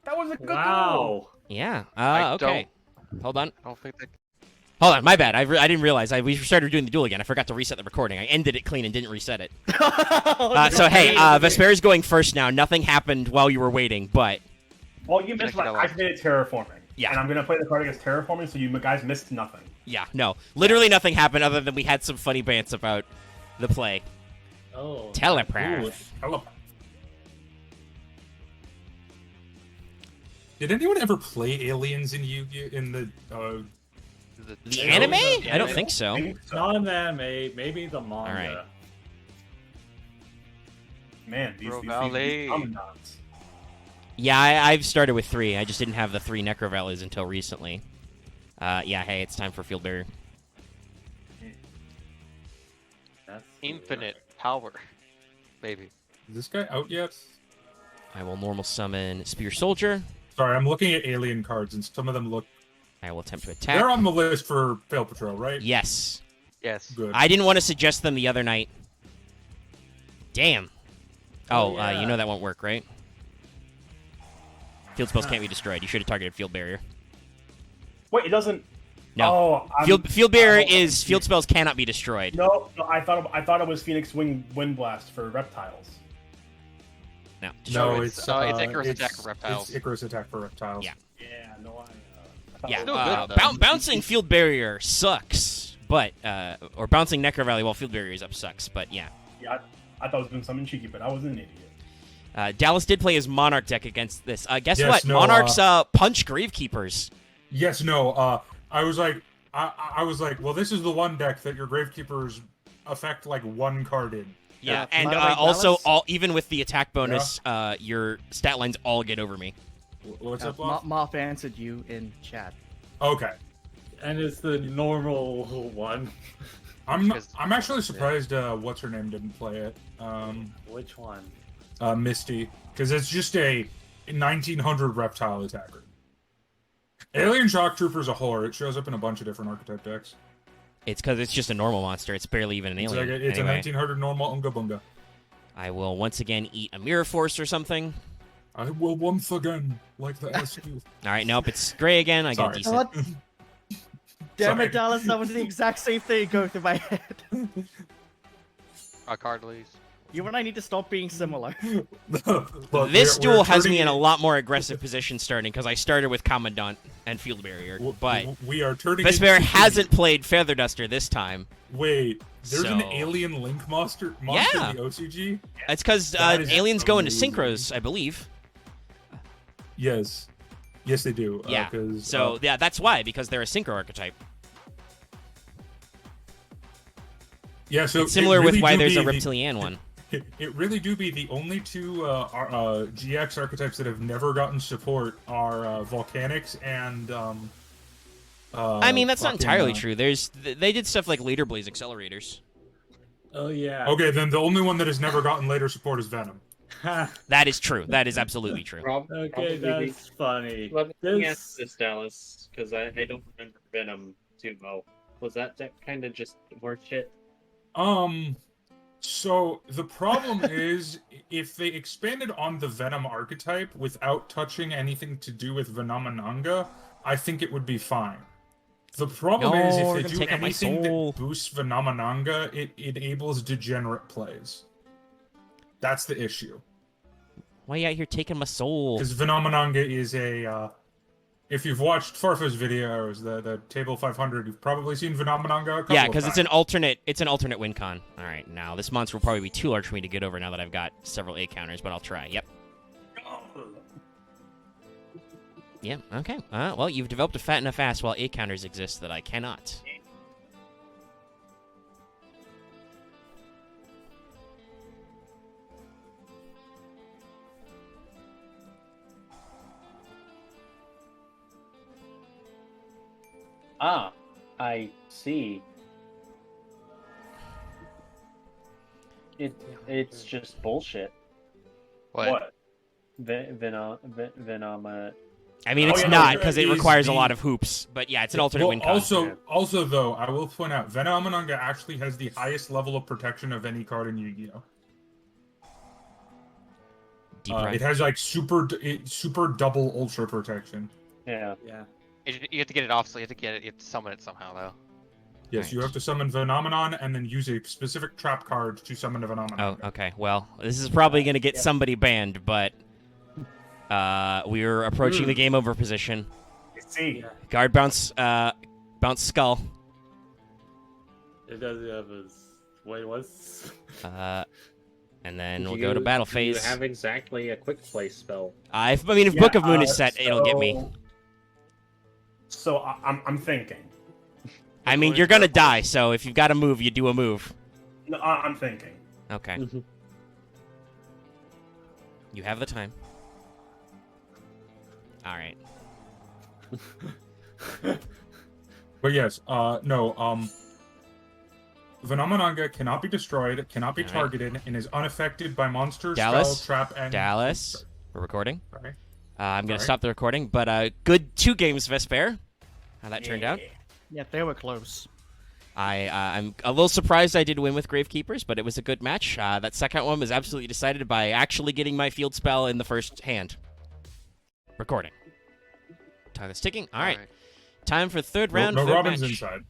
That was a good goal. Wow. Yeah. I Okay. Hold on. don't think that. Hold on. My bad. I didn't realize. We started doing the duel again. I forgot to reset the recording. I ended it clean and didn't reset it. So hey, Vespairr is going first now. Nothing happened while you were waiting, but Well, you missed Connected my I lost. activated terraforming. Yeah. And I'm gonna play the card against terraforming, so you guys missed nothing. yeah, no, literally nothing happened other than we had some funny bants about the play. Oh. Telepath. Hello. Did anyone ever play aliens in Yu-Gi in the? The Yeah, anime? those are- I don't think so. Not an anime, maybe the manga. Alright. Man, these Valley. commandants. Yeah, I've started with 3. I just didn't have the 3 Necro Valleys until recently. Yeah, hey, it's time for Field Barrier. That's Infinite power, baby. Is this guy out yet? I will normal summon Spear Soldier. Sorry, I'm looking at alien cards, and some of them look. I will attempt to They're attack. on the list for Fail Patrol, right? Yes. Yes. Good. I didn't want to suggest them the other night. Damn. Oh, yeah. you know that won't work, right? Field spells can't be destroyed. You should have targeted Field Barrier. Wait, it doesn't. No. Oh, Field Barrier oh, is field spells cannot be destroyed. No, I thought it was Phoenix Wind Blast for reptiles. No. No, it's it's Icarus Attack for reptiles. It's Icarus Attack for reptiles. Yeah. Yeah, no, Yeah, Still good, though. bouncing Field Barrier sucks, but or bouncing Necro Valley while Field Barrier is up sucks, but yeah. Yeah, I thought it was doing something cheeky, but I was an idiot. Dallas did play his Monarch deck against this. Guess Yes, what? no, Monarchs punch Gravekeepers. Yes, no. I was like, I was like, well, this is the one deck that your Gravekeepers affect like one card in. Yeah, Yeah, and by the way, also Dallas- even with the attack bonus, your stat lines all get over me. What's up, Loth? Marth answered you in chat. Okay. And it's the normal one. I'm Because- actually surprised what's her name didn't play it. Which one? Misty, because it's just a 1900 reptile attacker. Alien Shock Trooper's a whore. It shows up in a bunch of different archetype decks. It's because it's just a normal monster. It's barely even an It's alien. like it's Anyway, a 1900 normal Unga Bunga. I will once again eat a Mirror Force or something. I will once again like the SQ. All right, nope, it's gray again. I get Sorry. decent. What? Damn Sorry. it, Dallas, that was the exact same thing going through my head. A card, please. You and I need to stop being similar. Look, This we're duel has me turning in a lot more aggressive position starting because I started with Commandant and Field Barrier. But we are turning. Vespairr into- hasn't played Feather Duster this time. Wait, there's an So- alien Link monster Yeah. in the OCG. It's because That is aliens go into amazing. synchros, I believe. Yes, yes they do. Yeah. 'Cause, So yeah, that's why, because they're a synchro archetype. yeah. So It's similar it with really why do there's a be the- Reptilian one. It really do be the only two GX archetypes that have never gotten support are Volcanics and. I mean, that's not fucking, entirely true. They did stuff like Later Blaze accelerators. Oh yeah. Okay, then the only one that has never gotten later support is Venom. That is true. That is absolutely true. Okay, Probably that's funny. Let me ask This this, Dallas, because I don't remember Venom too well. Was that kind of just more shit? So the problem is, if they expanded on the Venom archetype without touching anything to do with Venomenanga, I think it would be fine. The problem No, is, we're if gonna they do take out my anything soul. that boosts Venomenanga, it enables degenerate plays. That's the issue. Why are you out here taking my soul? Because Venomenanga is a... if you've watched Farfa's videos, the Table 500, you've probably seen Venomenanga a couple Yeah, of because it's times. an alternate win con. All right, now this monster will probably be too large for me to get over now that I've got several A counters, but I'll try. Yep. Yeah. Okay. Well, you've developed a fat enough ass while A counters exist that I cannot. Ah, I see. It's just bullshit. What? Venom. I mean, Oh, it's yeah, not no, because it it is requires a the- lot of hoops. But yeah, it's an alternate win con. Also, though, I will point out, Venomenanga actually has the highest level of protection of any card in Yu-Gi-Oh! Deep Ride. It has like super double ultra protection. Yeah. yeah. You have to get it off, so you have to get it. You have to summon it somehow, though. Yes, you Right. have to summon Phenomenon and then use a specific trap card to summon a Phenomenon. Oh, okay. Well, this is probably going to get somebody banned, but we're approaching the game over position. I see. Yeah. Guard bounce, bounce skull. It does have his. Wait, what's. And then we'll go to battle phase. You have exactly a quick play spell. I mean, if Yeah, Book of Moon is set, it'll get me. So I'm thinking. I mean, you're gonna die, so if you've got a move, you do a move. No, I'm thinking. Okay. You have the time. All right. But yes, no, Phenomenanga cannot be destroyed, cannot be All right. targeted, and is unaffected by monsters, Dallas? spell, trap, and... Dallas, we're recording. Sorry. I'm gonna Sorry. stop the recording, but good 2 games, Vespairr. How that turned out. Yeah, they were close. I'm a little surprised I did win with Gravekeepers, but it was a good match. That second one was absolutely decided by actually getting my field spell in the first hand. Recording. Time is ticking. All right. Time for third round. No, third Robin's match. inside.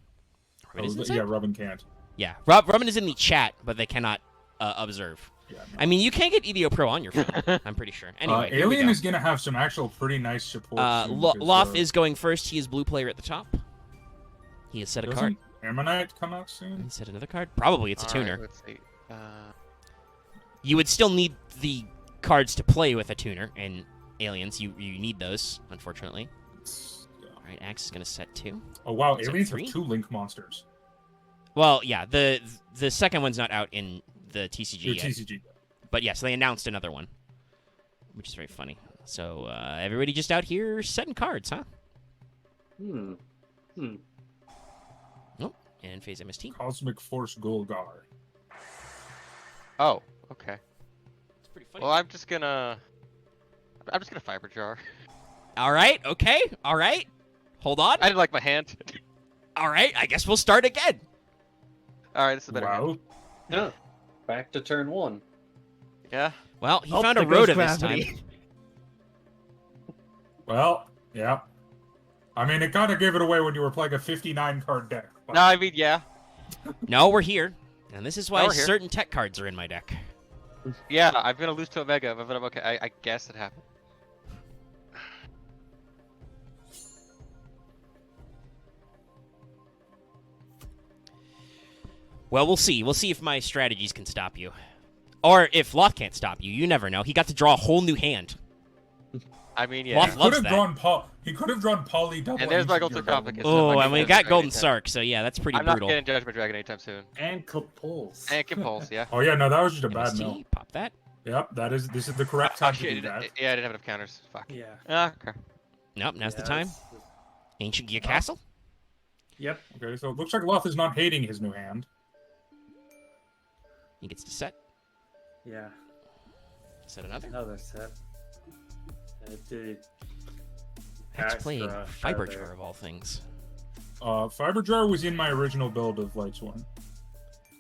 Robin is Oh, inside? yeah, Robin can't. Yeah, Robin is in the chat, but they cannot observe. Yeah, no. I mean, you can get EDO Pro on your phone. I'm pretty sure. Anyway, here we Alien go. is gonna have some actual pretty nice support. soon, 'cause, Loth is going first. He is blue player at the top. He has set a card. Doesn't Ammonite come out He soon? set another card. Probably it's a All right, tuner. let's see. You would still need the cards to play with a tuner, and aliens, you need those, unfortunately. All right, Axe is going to set 2. Oh wow, Is it aliens 3? have 2 link monsters. Well, yeah, the second one's not out in the TCG Your yet. TCG. But yes, they announced another one, which is very funny. So everybody just out here setting cards, huh? Oh, and phase MST. Cosmic Force Golgar. Oh, okay. It's pretty funny. Well, I'm just gonna Fiber Jar. All right, okay, all right. Hold on. I didn't like my hand. All right, I guess we'll start again. All right, this is a better hand. Wow. Yeah. Back to turn 1. Yeah. Well, he Oh, found a there goes Rhoda this time. gravity. Well, yeah. I mean, it kind of gave it away when you were playing a 59 card deck. but- No, I mean, yeah. No, we're here. And this is why Now we're here. certain tech cards are in my deck. Yeah, I'm gonna lose to Omega, but I'm okay. I guess it happened. Well, we'll see. We'll see if my strategies can stop you. Or if Loth can't stop you. You never know. He got to draw a whole new hand. I mean, yeah. Loth He loves could have that. drawn He could have drawn Poly double. And there's my Ancient Golden Gear Complicates. Golden. Oh, like and we Judgment got Dragon Golden anytime. Sark, so yeah, that's pretty I'm not brutal. getting Judgment Dragon anytime soon. And Kapul's. And Compulse, yeah. Oh yeah, no, that was just a bad MST, mill. pop that. Yep, this is the correct Oh, time to shit, do that. yeah, I didn't have enough counters. Fuck. Yeah. Ah, okay. Nope, now's the Yeah, time. that's- Ancient Gear Castle. Yep. Okay, so it looks like Loth is not hating his new hand. He gets to set. Yeah. Is that another? Another set. Dude. That's playing Extra Fiber feather. Jar of all things. Fiber Jar was in my original build of Lightsworn.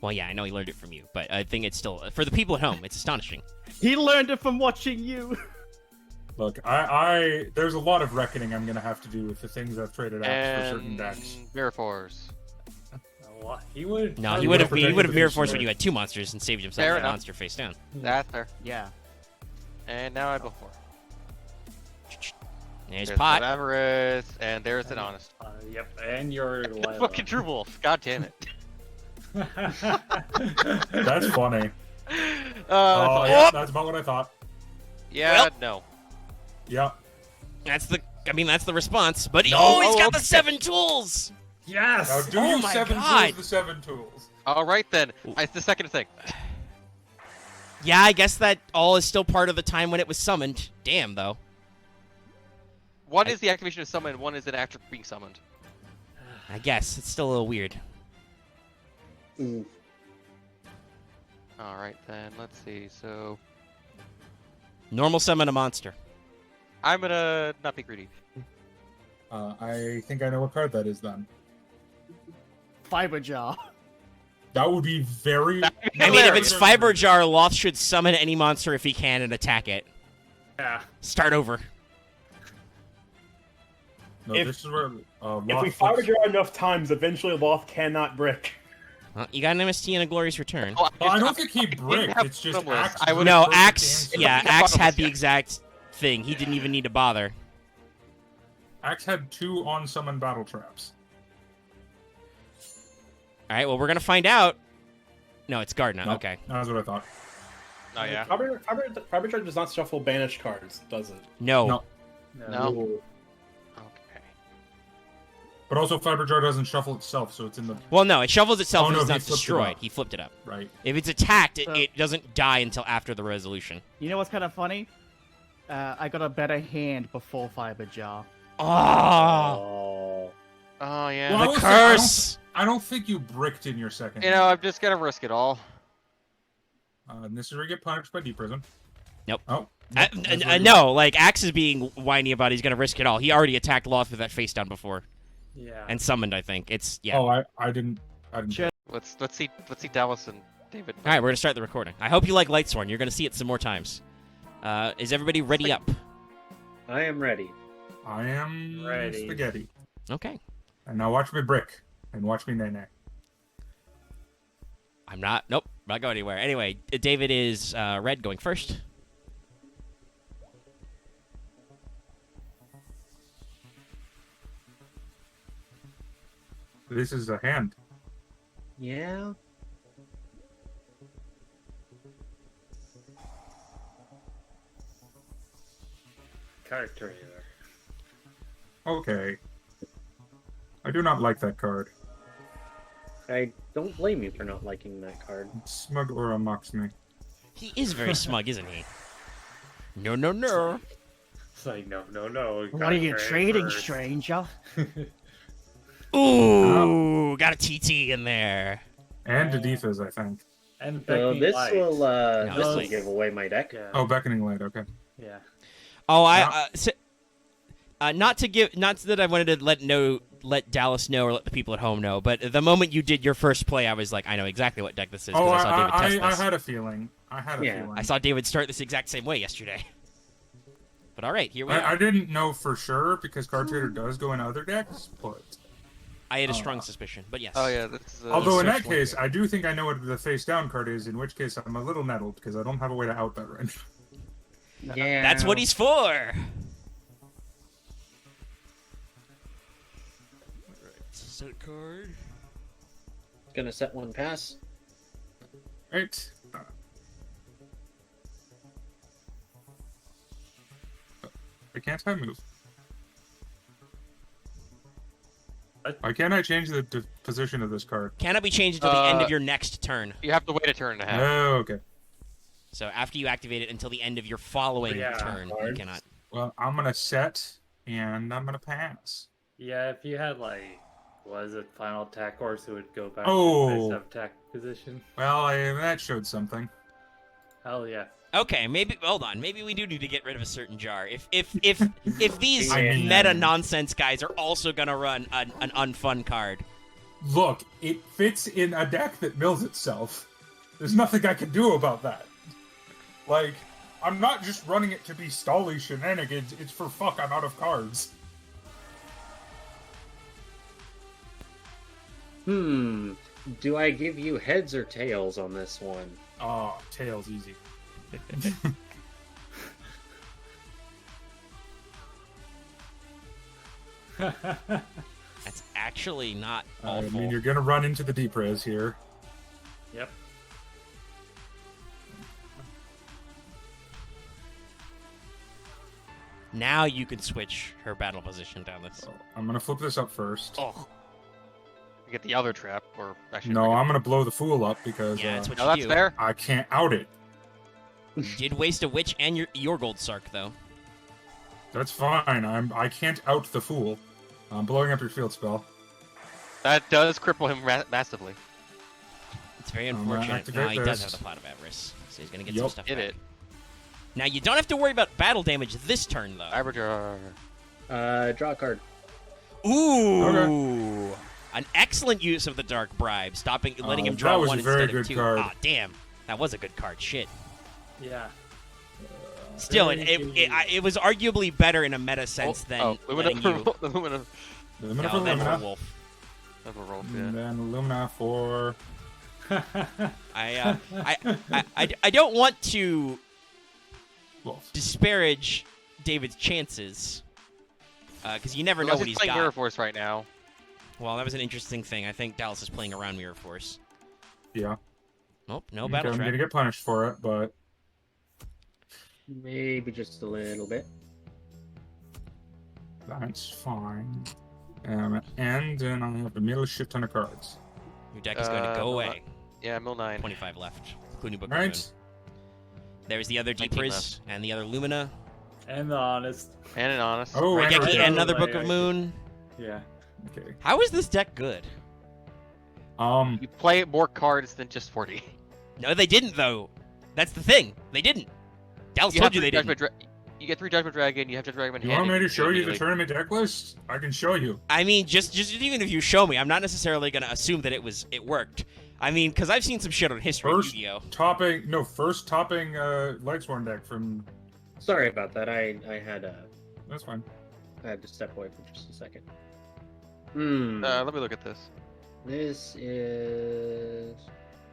Well, yeah, I know he learned it from you, but I think it's still for the people at home. It's astonishing. He learned it from watching you. Look, there's a lot of reckoning I'm gonna have to do with the things I've traded out for certain decks. Mirror Force. What? He would. No, he He would have protected Mirror the Force when sword. you had 2 monsters and saved himself Fair a enough. monster face down. That's fair. Yeah. And now I have a 4. There's There's Pot. an Everest, and there's an Honest. Yep, and your Lila. Fucking True Wolf. God damn it. That's funny. Oh, Yeah, that's about what I thought. yeah, Well. no. Yeah. That's the response. But No. he's got okay. the 7 tools. Now Yes. do Oh you my 7 God. tools the 7 tools? All right then. It's the second thing. Yeah, I guess that all is still part of the time when it was summoned. Damn, though. One is the activation of summon, one is an after being summoned. I guess it's still a little weird. All right then. Let's see. So Normal summon a monster. I'm gonna not be greedy. I think I know what card that is then. Fiber jar. That would be very. I mean, if Hilarious. it's Fiber Jar, Loth should summon any monster if he can and attack it. Yeah. Start over. No, If- this is where. If we Fiber Jar enough times, eventually Loth cannot brick. Well, you got an MST and a glorious return. Oh, Well, I don't think he bricked. have It's just bottomless. Axe. I would- No, perfect Axe. answer. Yeah, Yeah, Axe had bottomless, the yeah. exact thing. He didn't even need to bother. Axe had 2 on summon battle traps. All right. Well, we're gonna find out. No, it's Gardner. No, Okay. That's what I thought. Oh yeah. Fiber Jar does not shuffle banished cards, does it? No. No. No. Okay. But also, Fiber Jar doesn't shuffle itself, so it's in the Well, no. It shovels itself Oh, and no, it's he not flipped it destroyed. up. He flipped it up. right. If it's attacked, So- it doesn't die until after the resolution. You know what's kind of funny? I got a better hand before Fiber jar. Oh, Oh. Oh yeah. Well, I the will say, I don't- curse! I don't think you bricked in your second. You know, I'm just gonna risk it all. And this is where you get punished by deep prison. Nope. Oh. nope, that's where you- No, like Axe is being whiny about he's gonna risk it all. He already attacked Loth with that face down before Yeah. and summoned. I think it's yeah. Oh, I didn't. Sure. Let's see Dallas and David. All right, we're gonna start the recording. I hope you like Lightsworn. You're gonna see it some more times. Is everybody ready up? I am ready. I am Ready. spaghetti. Okay. And now watch me brick. And watch me nay. I'm not. Nope. Not going anywhere. Anyway, David is red going first. This is a hand. Yeah. Character either. Okay. I do not like that card. I don't blame you for not liking that card. Smug Aura mocks me. He is very smug, isn't he? No, no, no. It's like, no. What are you gotta trading, first. stranger? Ooh, got a TT in there. And Adifas, I think. And So Beckoning this Light. will No, this will this- give away my deck. Yeah. Oh, Beckoning Light, okay. Yeah. Oh, Yeah. not that I wanted to let Dallas know or let the people at home know, but the moment you did your first play, I was like, I know exactly what deck this is Oh, because I saw David test I this. had a feeling. I had a Yeah. feeling. I saw David start this exact same way yesterday. But all right, here we I are. didn't know for sure because Card Trader does go in other decks, but I had a strong suspicion, but yes. Oh yeah, this is. although in search that one. case, I do think I know what the face down card is. In which case, I'm a little nettled because I don't have a way to out that right now. Yeah. That's what he's for. Set card. Gonna set one pass. Right. I can't have move. What? Why can't I change the position of this card? Cannot be changed until the end of Uh, your next turn. You have to wait a turn and a half. Oh, okay. So after you activate it until the end of your following Yeah, turn, you cards. cannot. Well, I'm gonna set and I'm gonna pass. Yeah, if you had like, was it final attack horse, it would go back Oh. to face up attack position. Well, that showed something. Hell yeah. Okay, maybe hold on. Maybe we do need to get rid of a certain jar. If these I mean- meta nonsense guys are also gonna run an unfun card. Look, it fits in a deck that mills itself. There's nothing I can do about that. Like, I'm not just running it to be stally shenanigans. It's for fuck, I'm out of cards. Do I give you heads or tails on this one? Oh, tails easy. That's actually not I awful. mean, you're gonna run into the deep res here. Yep. Now you can switch her battle position down this. So I'm gonna flip this up first. Oh, You get the other trap, or actually. No, I'm gonna blow the fool up because yeah, that's what No, you that's do. fair. I can't out it. You did waste a witch and your gold sark though. That's fine. I can't out the fool. I'm blowing up your field spell. That does cripple him massively. It's very gonna unfortunate. activate No, he does this. have the plot of avarice, so he's gonna get some Yup. stuff Get back. it. Now you don't have to worry about battle damage this turn though. Arbiter. Draw a card. Ooh, an excellent use of the dark bribe, letting him that draw was one a very instead of good two. card. Ah, damn, that was a good card. Shit. Yeah. Still, it was arguably better in a meta sense than letting you. Lumina. Lumina No, for then Lumina. Wolf. That's a roll, And yeah. then Lumina for... I don't want to Wolf. disparage David's chances, because you never know Unless what he's he's playing got. Mirror Force right now. Well, that was an interesting thing. I think Dallas is playing around Mirror Force. Yeah. Nope, no Okay, battle I'm trap. gonna get punished for it, but... Maybe just a little bit. That's fine. And then I have a middle shit ton of cards. Your deck is going to go away. Yeah, Mill 9. 25 left, including Book of Moon. Right? There's the other 19 Deepris and the other Lumina. And the honest. And an Honest. Oh, and Raigeki a- and another Book Like, of Moon. Yeah. Okay. How is this deck good? You play more cards than just 40. No, they didn't, though. That's the thing. They didn't. Dallas You told have you they three didn't. You get 3 Judgment Dragon, you have Judgment Dragon in You hand, want me and to show you the immediately- tournament deck list? I can show you. I mean, just even if you show me, I'm not necessarily going to assume that it worked. I mean, because I've seen some shit on history of First Yu-Gi-Oh. first topping Lightsworn deck from... Sorry about that. I had That's fine. I had to step away for just a second. Let me look at this. This is.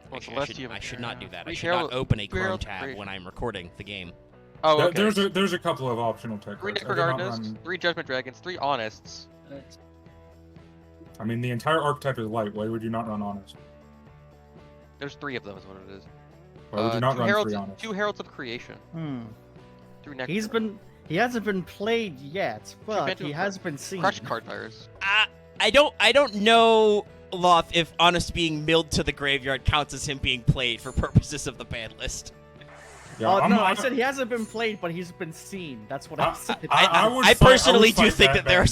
Well, Actually, I should not do that. I Three should not Herald- open a three Chrome Herald- tab three- when I'm recording the game. Oh, okay. There's a couple of optional tech 3 cards. I Necro did not Gardeners, run- 3 Judgment Dragons, 3 Honests. I mean, the entire archetype is light. Why would you not run Honest? There's 3 of them, is what it is. Why would you not 2 run Heralds, 3 Honest? 2 Heralds of Creation. 3 Necro. He hasn't been played yet, but Prevent he to has been seen. Crush Card Virus. I don't know, Loth, if Honest being milled to the graveyard counts as him being played for purposes of the ban list. Yeah, Oh I'm no, not- I said he hasn't been played, but he's been seen. That's what I said. I would I fight- personally would do fight think that there ban.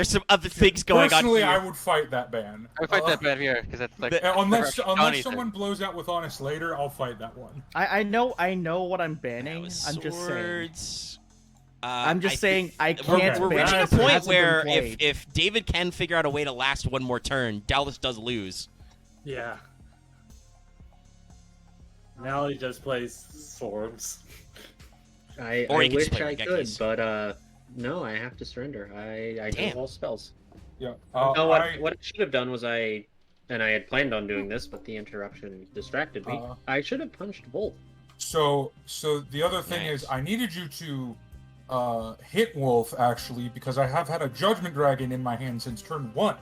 are some other things going on Personally, here. I would fight that ban. I would fight that ban here, because that's like... Unless anything. someone blows out with Honest later, I'll fight that one. I know what I'm That banning. was I'm just saying. swords. I'm just saying I We're, can't. we're ban reaching it a 'cause it point hasn't been where played. if David can figure out a way to last one more turn, Dallas does lose. Yeah. Now he just plays swords. I Or he can wish play I could, Raigekis. but no, I have to surrender. I Damn. do all spells. Yeah. No, what I should have done was and I had planned on doing this, but the interruption distracted me. I should have punched Wolf. So the other thing Nice. is, I needed you to hit Wolf actually because I have had a Judgment Dragon in my hand since turn 1.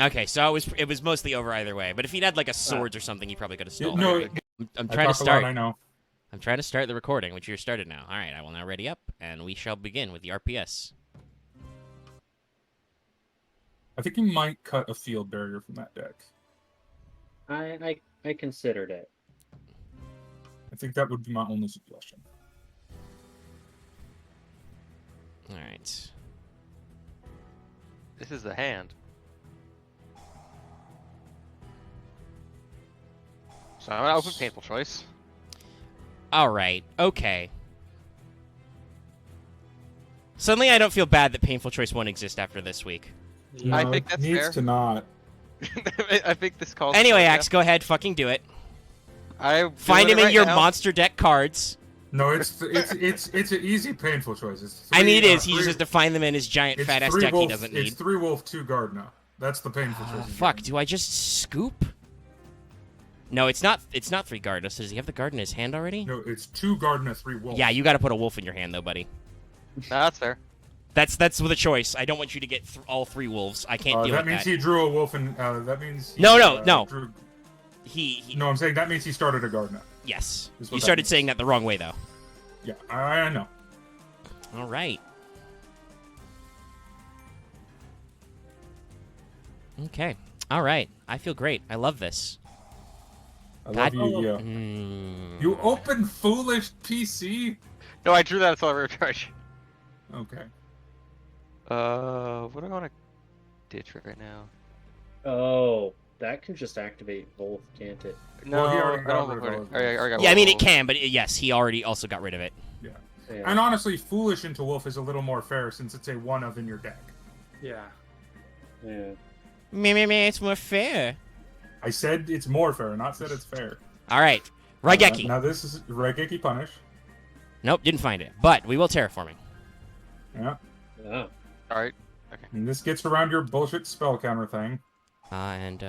Okay, so it was mostly over either way. But if he'd had like a swords or something, he probably could have stolen. no, it. I'm I trying to talk a lot, start. I know. I'm trying to start the recording, which you're started now. All right, I will now ready up, and we shall begin with the RPS. I think you might cut a field barrier from that deck. I considered it. I think that would be my only suggestion. All right. This is the hand. So I'm gonna open Painful Choice. All right. Okay. Suddenly, I don't feel bad that Painful Choice won't exist after this week. Yeah. I No, think it that's needs fair. to not. I think this calls. Anyway, for it, Axe, go ahead. Fucking do it. I Find him in right your now. monster deck cards. No, it's an easy painful choice. It's I mean, it is. He three- just has to find them in his giant it's fat ass three deck wolf, he doesn't need. It's 3 wolf, 2 Gardner. That's the painful choice. Fuck. Do I just scoop? No, it's not. It's not 3 Gardener. So does he have the Garden in his hand already? No, it's 2 Gardner, 3 wolf. Yeah, you got to put a wolf in your hand, though, buddy. No, that's fair. That's with a choice. I don't want you to get all 3 wolves. I can't deal that with means that. he drew a wolf, and that means he, No. Drew... He No, I'm saying that means he started a Gardner. Yes. Is what You that started means. saying that the wrong way, though. Yeah, I know. All right. Okay. All right. I feel great. I love this. I God- love you. Yeah. Mm. You open foolish PC. No, I drew that as a recharge. Okay. What do I want to ditch right now? Oh, that can just activate both, can't it? No, Well, he already I got don't rid of look all of at it. I already got Yeah, I mean, it wolf. can, but yes, he already also got rid of it. Yeah. Yeah. And honestly, foolish into wolf is a little more fair since it's a 1 of in your deck. Yeah. Yeah. Me, it's more fair. I said it's more fair, not said it's fair. All right. Raigeki. Now this is Raigeki Punish. Nope, didn't find it. But we will terraforming. Yeah. Oh. All right. And this gets around your bullshit spell counter thing. And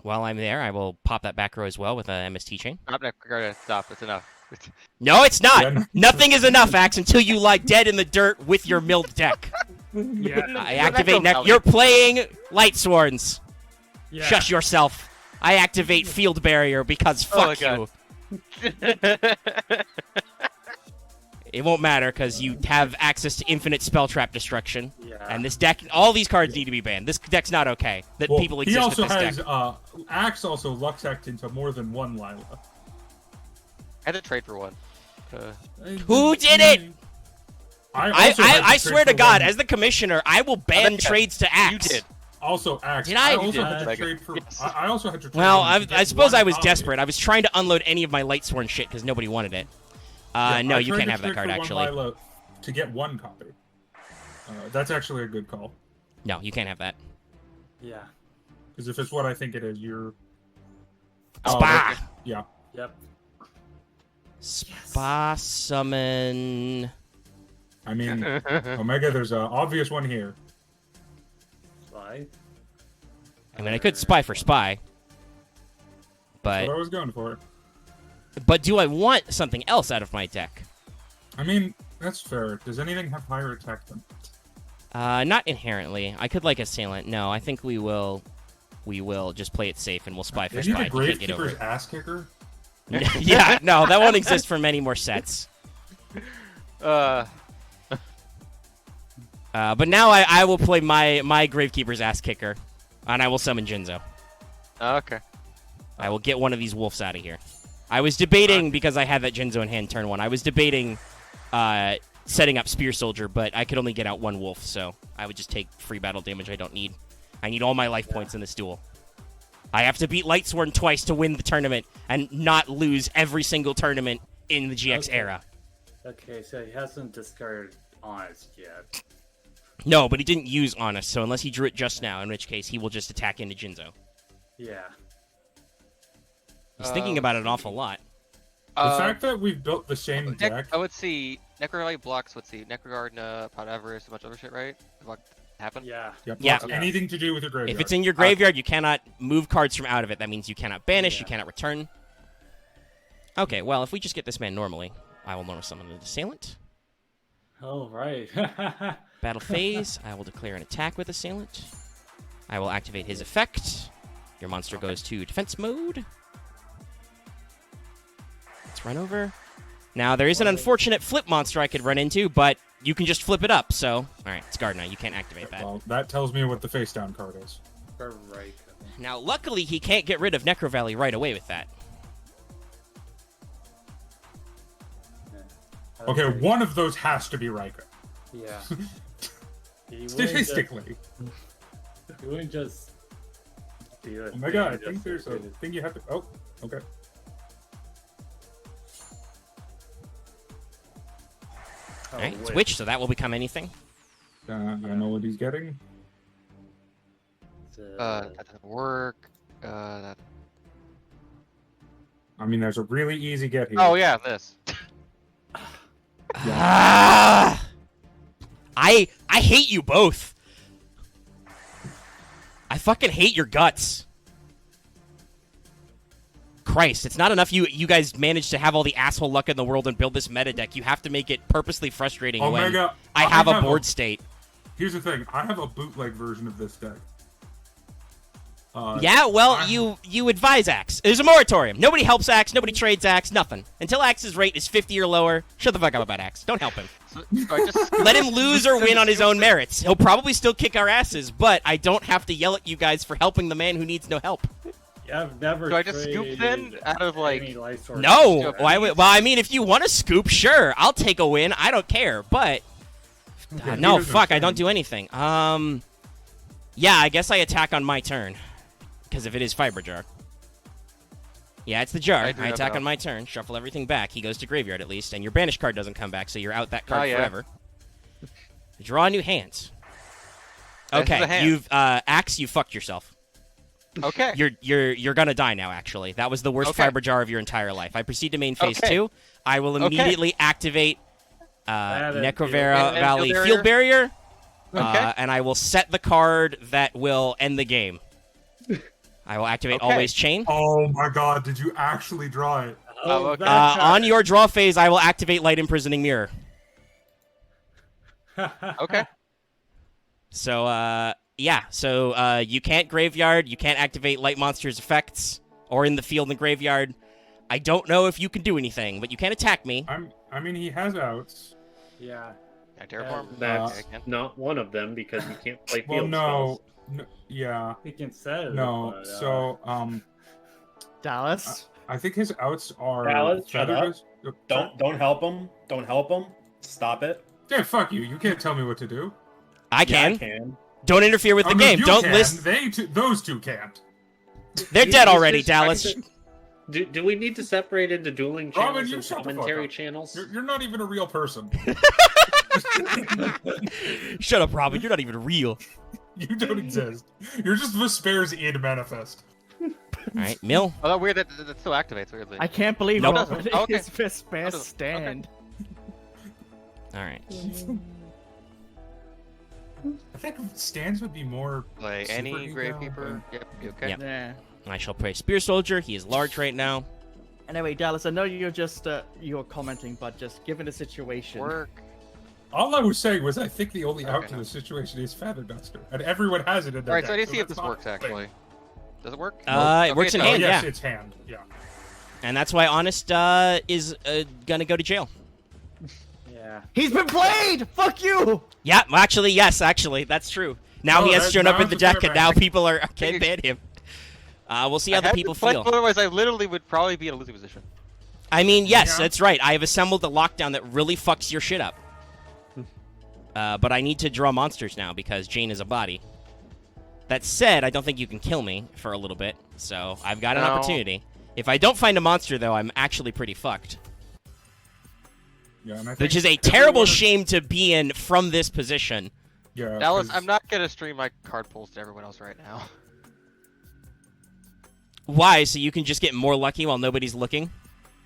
while I'm there, I will pop that back row as well with a MST chain. Stop. It's enough. No, it's not. Yeah, no. Nothing is enough, Axe, until you lie dead in the dirt with your milled deck. Yeah. I activate Valley. You're playing Lightsworns. Yeah. Shush yourself. I activate Field Barrier because Oh my fuck God. you. It won't matter because you have access to infinite spell trap destruction. Yeah. And this deck, all these cards need to be banned. This deck's not okay. That Well, people he exist also with this has deck. Axe also Lux Act into more than 1 Lila. I had to trade for one. Who did it? I I swear to God, as the commissioner, I will ban bet trades to Axe. You did. also Axe. Did I? I also You had to did. trade for. Yes. I also had to. Trade Well, him to get I suppose one I was copy. desperate. I was trying to unload any of my Lightsworn shit because nobody wanted it. Yeah, No, I you tried can't to have that trade card, for one actually. Lila to get 1 copy. That's actually a good call. No, you can't have that. Yeah. Because if it's what I think it is, you're. Spa! Yeah. Yep. Spa summon... I mean, Omega, there's an obvious one here. Spy. I mean, I could spy for spy. That's But what I was going for. do I want something else out of my deck? I mean, that's fair. Does anything have higher attack than? Not inherently. I could like Assailant. No, I think we will just play it safe and we'll spy for Is you spy. the You can't get over Gravekeeper's it. ass kicker? Yeah, no, that won't exist for many more sets. But now I will play my Gravekeeper's ass kicker, and I will summon Jinzo. Okay. I will get one of these wolves out of here. I was debating, because I had that Jinzo in hand turn 1, I was debating setting up Spear Soldier, but I could only get out 1 wolf, so I would just take free battle damage I don't need. I need all my life points in this duel. I have to beat Lightsworn twice to win the tournament, and not lose every single tournament in the GX Okay. era. Okay, so he hasn't discarded Honest yet. No, but he didn't use Honest, so unless he drew it just now, in which case he will just attack into Jinzo. Yeah. He's thinking about it an awful lot. The fact that we've built the same deck. Let's see. Necrolite blocks. Let's see. Necrogarden, Pot Everest, a bunch of other shit, right? What happened? Yeah. Yep, Yeah. blocks anything to do with your graveyard. If it's in your graveyard, you cannot move cards from out of it. That means you cannot banish, you Yeah. cannot return. Okay, well, if we just get this man normally, I will normal summon an Assailant. Oh, right. Battle phase, I will declare an attack with Assailant. I will activate his effect. Your monster goes to defense mode. Let's run over. Now, there is an unfortunate flip monster I could run into, but you can just flip it up, so... Alright, it's Gardener. You can't activate that. Well, that tells me what the face down card is. Right. Now, luckily, he can't get rid of Necro Valley right away with that. Okay, one of those has to be Rika. Yeah. He Statistically. wouldn't just do it. Oh my god, I think there's a thing you have to. Oh, okay. Oh, All right, it's wait. Witch, so that will become anything. I know what he's getting. That doesn't work. That... I mean, there's a really easy get here. Oh yeah, this. Ah! I hate you both. I fucking hate your guts. Christ, it's not enough you guys managed to have all the asshole luck in the world and build this meta deck. You have to make it purposely frustrating when Omega, I have a board state. Here's the thing. I have a bootleg version of this deck. Yeah, well, you advise Axe. There's a moratorium. Nobody helps Axe. Nobody trades Axe. Nothing. Until Axe's rate is 50 or lower, shut the fuck up about Axe. Don't help him. So I just Let him lose or win on his own merits. He'll probably still kick our asses, but I don't have to yell at you guys for helping the man who needs no help. Yeah, I've never. Do I just scoop then out of like? any Lightsworn No. decks. Why would, well, I mean, if you want to scoop, sure. I'll take a win. I don't care. But Okay, no, he doesn't fuck. I stand. don't do anything. Yeah, I guess I attack on my turn. Because if it is Fiber Jar. Yeah, it's the jar. I I do have attack it on my turn, shuffle everything back. He goes to graveyard at least, and your banish card doesn't come back, so you're out that card Oh, yeah. forever. Draw a new hand. This is a Okay, hand. you've Axe, you fucked yourself. Okay. You're gonna die now. Actually, that was the worst Okay. Fiber Jar of your entire life. I proceed to main phase Okay. 2. I will Okay. immediately activate Added Necrovera field- Valley field Field Barrier, Okay. and I will set the card that will end the game. I will activate Okay. Always Chain. Oh my god, did you actually draw it? Oh, okay. that On card. your draw phase, I will activate Light Imprisoning Mirror. Okay. So, yeah. So, you can't graveyard. You can't activate Light Monster's effects or in the field in the graveyard. I don't know if you can do anything, but you can attack me. I mean, he has outs. Yeah. Can I terraform? That's Okay, I can. not one of them because you can't play Well, field no, spells. yeah, He can set it. no. but, So, Dallas. I think his outs are. Dallas, shut Feather up. Dust- Don't help him. Don't help him. Stop it. Yeah, fuck you. You can't tell me what to do. I Yeah, can. I can. Don't interfere with the I mean, game. you Don't can. list. Those two can't. They're He's dead already, just Dallas. trying to- Do we need to separate into dueling Robin, channels you and shut the fuck commentary up. channels? You're not even a real person. Shut up, Robin. You're not even real. You don't exist. You're just Vespairr's id manifest. All right, Mill. Oh, that weird. That still activates weirdly. I can't believe Nope. Robin Okay. is Vespair's Okay. stand. All right. I think stands would be more. Like Super any ego, Gravekeeper. Yep. you Okay. Yep. Yeah. I shall play Spear Soldier. He is large right now. Anyway, Dallas, I know you're just you're commenting, but just given the situation. Work. All I was saying was I think the only out Okay, to no. the situation is Feather Duster, and everyone has it in their All right. So I deck, need to see if that's this not works a thing. actually. Does it work? It Okay, works in so- Oh, hand, yes, yeah. it's hand. Yeah. And that's why Honest is gonna go to jail. Yeah. He's been played. Fuck you. Yeah, well, actually, yes, actually, that's true. Now Oh, he has that- shown up now in the it's a fair deck, and now match. people can't ban him. We'll see how I the have people to play, feel. Otherwise, I literally would probably be in a losing position. I mean, yes, Yeah. that's right. I have assembled a lockdown that really fucks your shit up. But I need to draw monsters now because Jane is a body. That said, I don't think you can kill me for a little bit, so I've got an No. opportunity. If I don't find a monster, though, I'm actually pretty fucked. Yeah, and I Which think is a terrible everyone- shame to be in from this position. Yeah, Dallas, 'cause- I'm not gonna stream my card pulls to everyone else right now. Why? So you can just get more lucky while nobody's looking?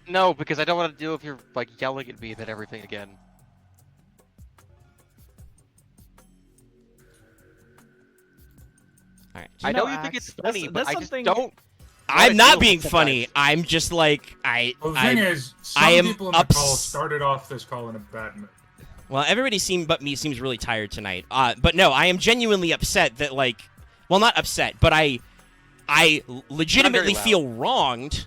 No, because I don't want to deal with your like yelling at me about everything again. All right. I know, know you think Axe, it's funny, that's- but that's I just something- don't. I'm I not feel being sometimes. funny. I'm just like Well, the thing is, some I am people in the call ups- started off this call in a bad mood. Well, everybody but me seems really tired tonight. But no, I am genuinely upset that well, not upset, but I legitimately loud. feel wronged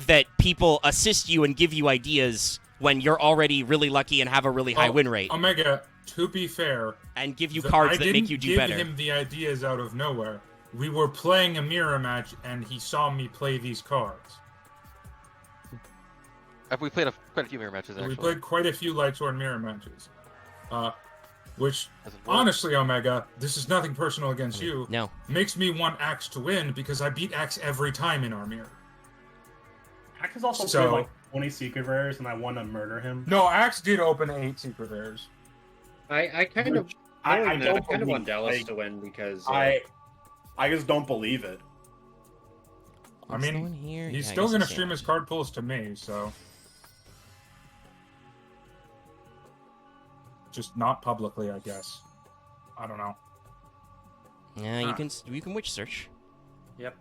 that people assist you and give you ideas when you're already really lucky and have a really high win rate, Omega, to be fair, and give you I cards that didn't make you do give better. him the ideas out of nowhere. We were playing a mirror match, and he saw me play these cards. We played quite a few mirror matches We actually. played quite a few Lightsworn mirror matches. Which, Doesn't work. honestly, Omega, this is nothing personal against you, No. makes me want Axe to win because I beat Axe every time in our mirror. Axe has also So- played like 20 secret rares and I want to murder him. No, Axe did open 8 secret rares. I kind of I I don't kind of want believe, Dallas like, to win because I just don't believe it. I Is no mean, one here? he's Yeah, I still guess gonna it's stream Sam. his card pulls to me, so just not publicly, I guess. I don't know. Yeah, you can witch search. Yep.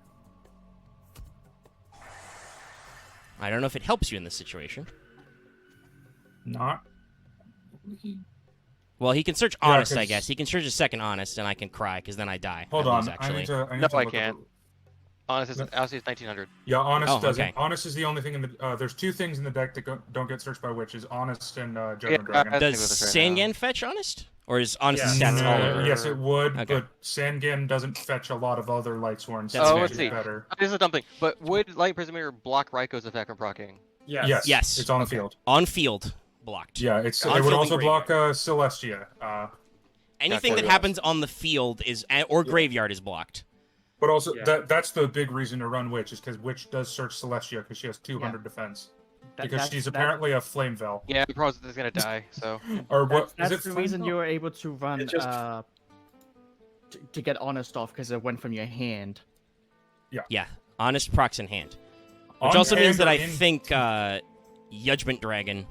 I don't know if it helps you in this situation. Not. Well, he can search Yeah, honest, I 'cause- guess. He can search a second honest, and I can cry because then I die. Hold I on, lose, I actually. need to. I need No, to I look up can't. the- Honest No. is 1900. Yeah, honest Oh, doesn't. okay. Honest is the only thing in the. There's 2 things in the deck that don't get searched by witches: honest and Judgment Yeah, Dragon. I think Does with this right now. Sangan fetch honest? Or is honest Yeah. stats all over? Yes, it would, Okay. but Sangan doesn't fetch a lot of other Lightsworns. That's Oh, fair. let's see. Better. This is a dumb thing. But would Light Prison Mirror block Raico's effect from proccing? Yes. Yes. It's on the field. On field blocked. Yeah, it would On-field also and block Celestia. Anything that Gotcha. happens on the field is or graveyard is blocked. But also, Yeah. that's the big reason to run Witch, is because Witch does search Celestia because she has 200 defense. Because she's apparently a Flame Veil. Yeah, the problem is gonna die. So Or what? That's is it the Flame reason Veil? you were able to run It just- to get honest off because it went from your hand. Yeah. Honest procs in hand. Which On also means hand that or I in- think Judgment Dragon.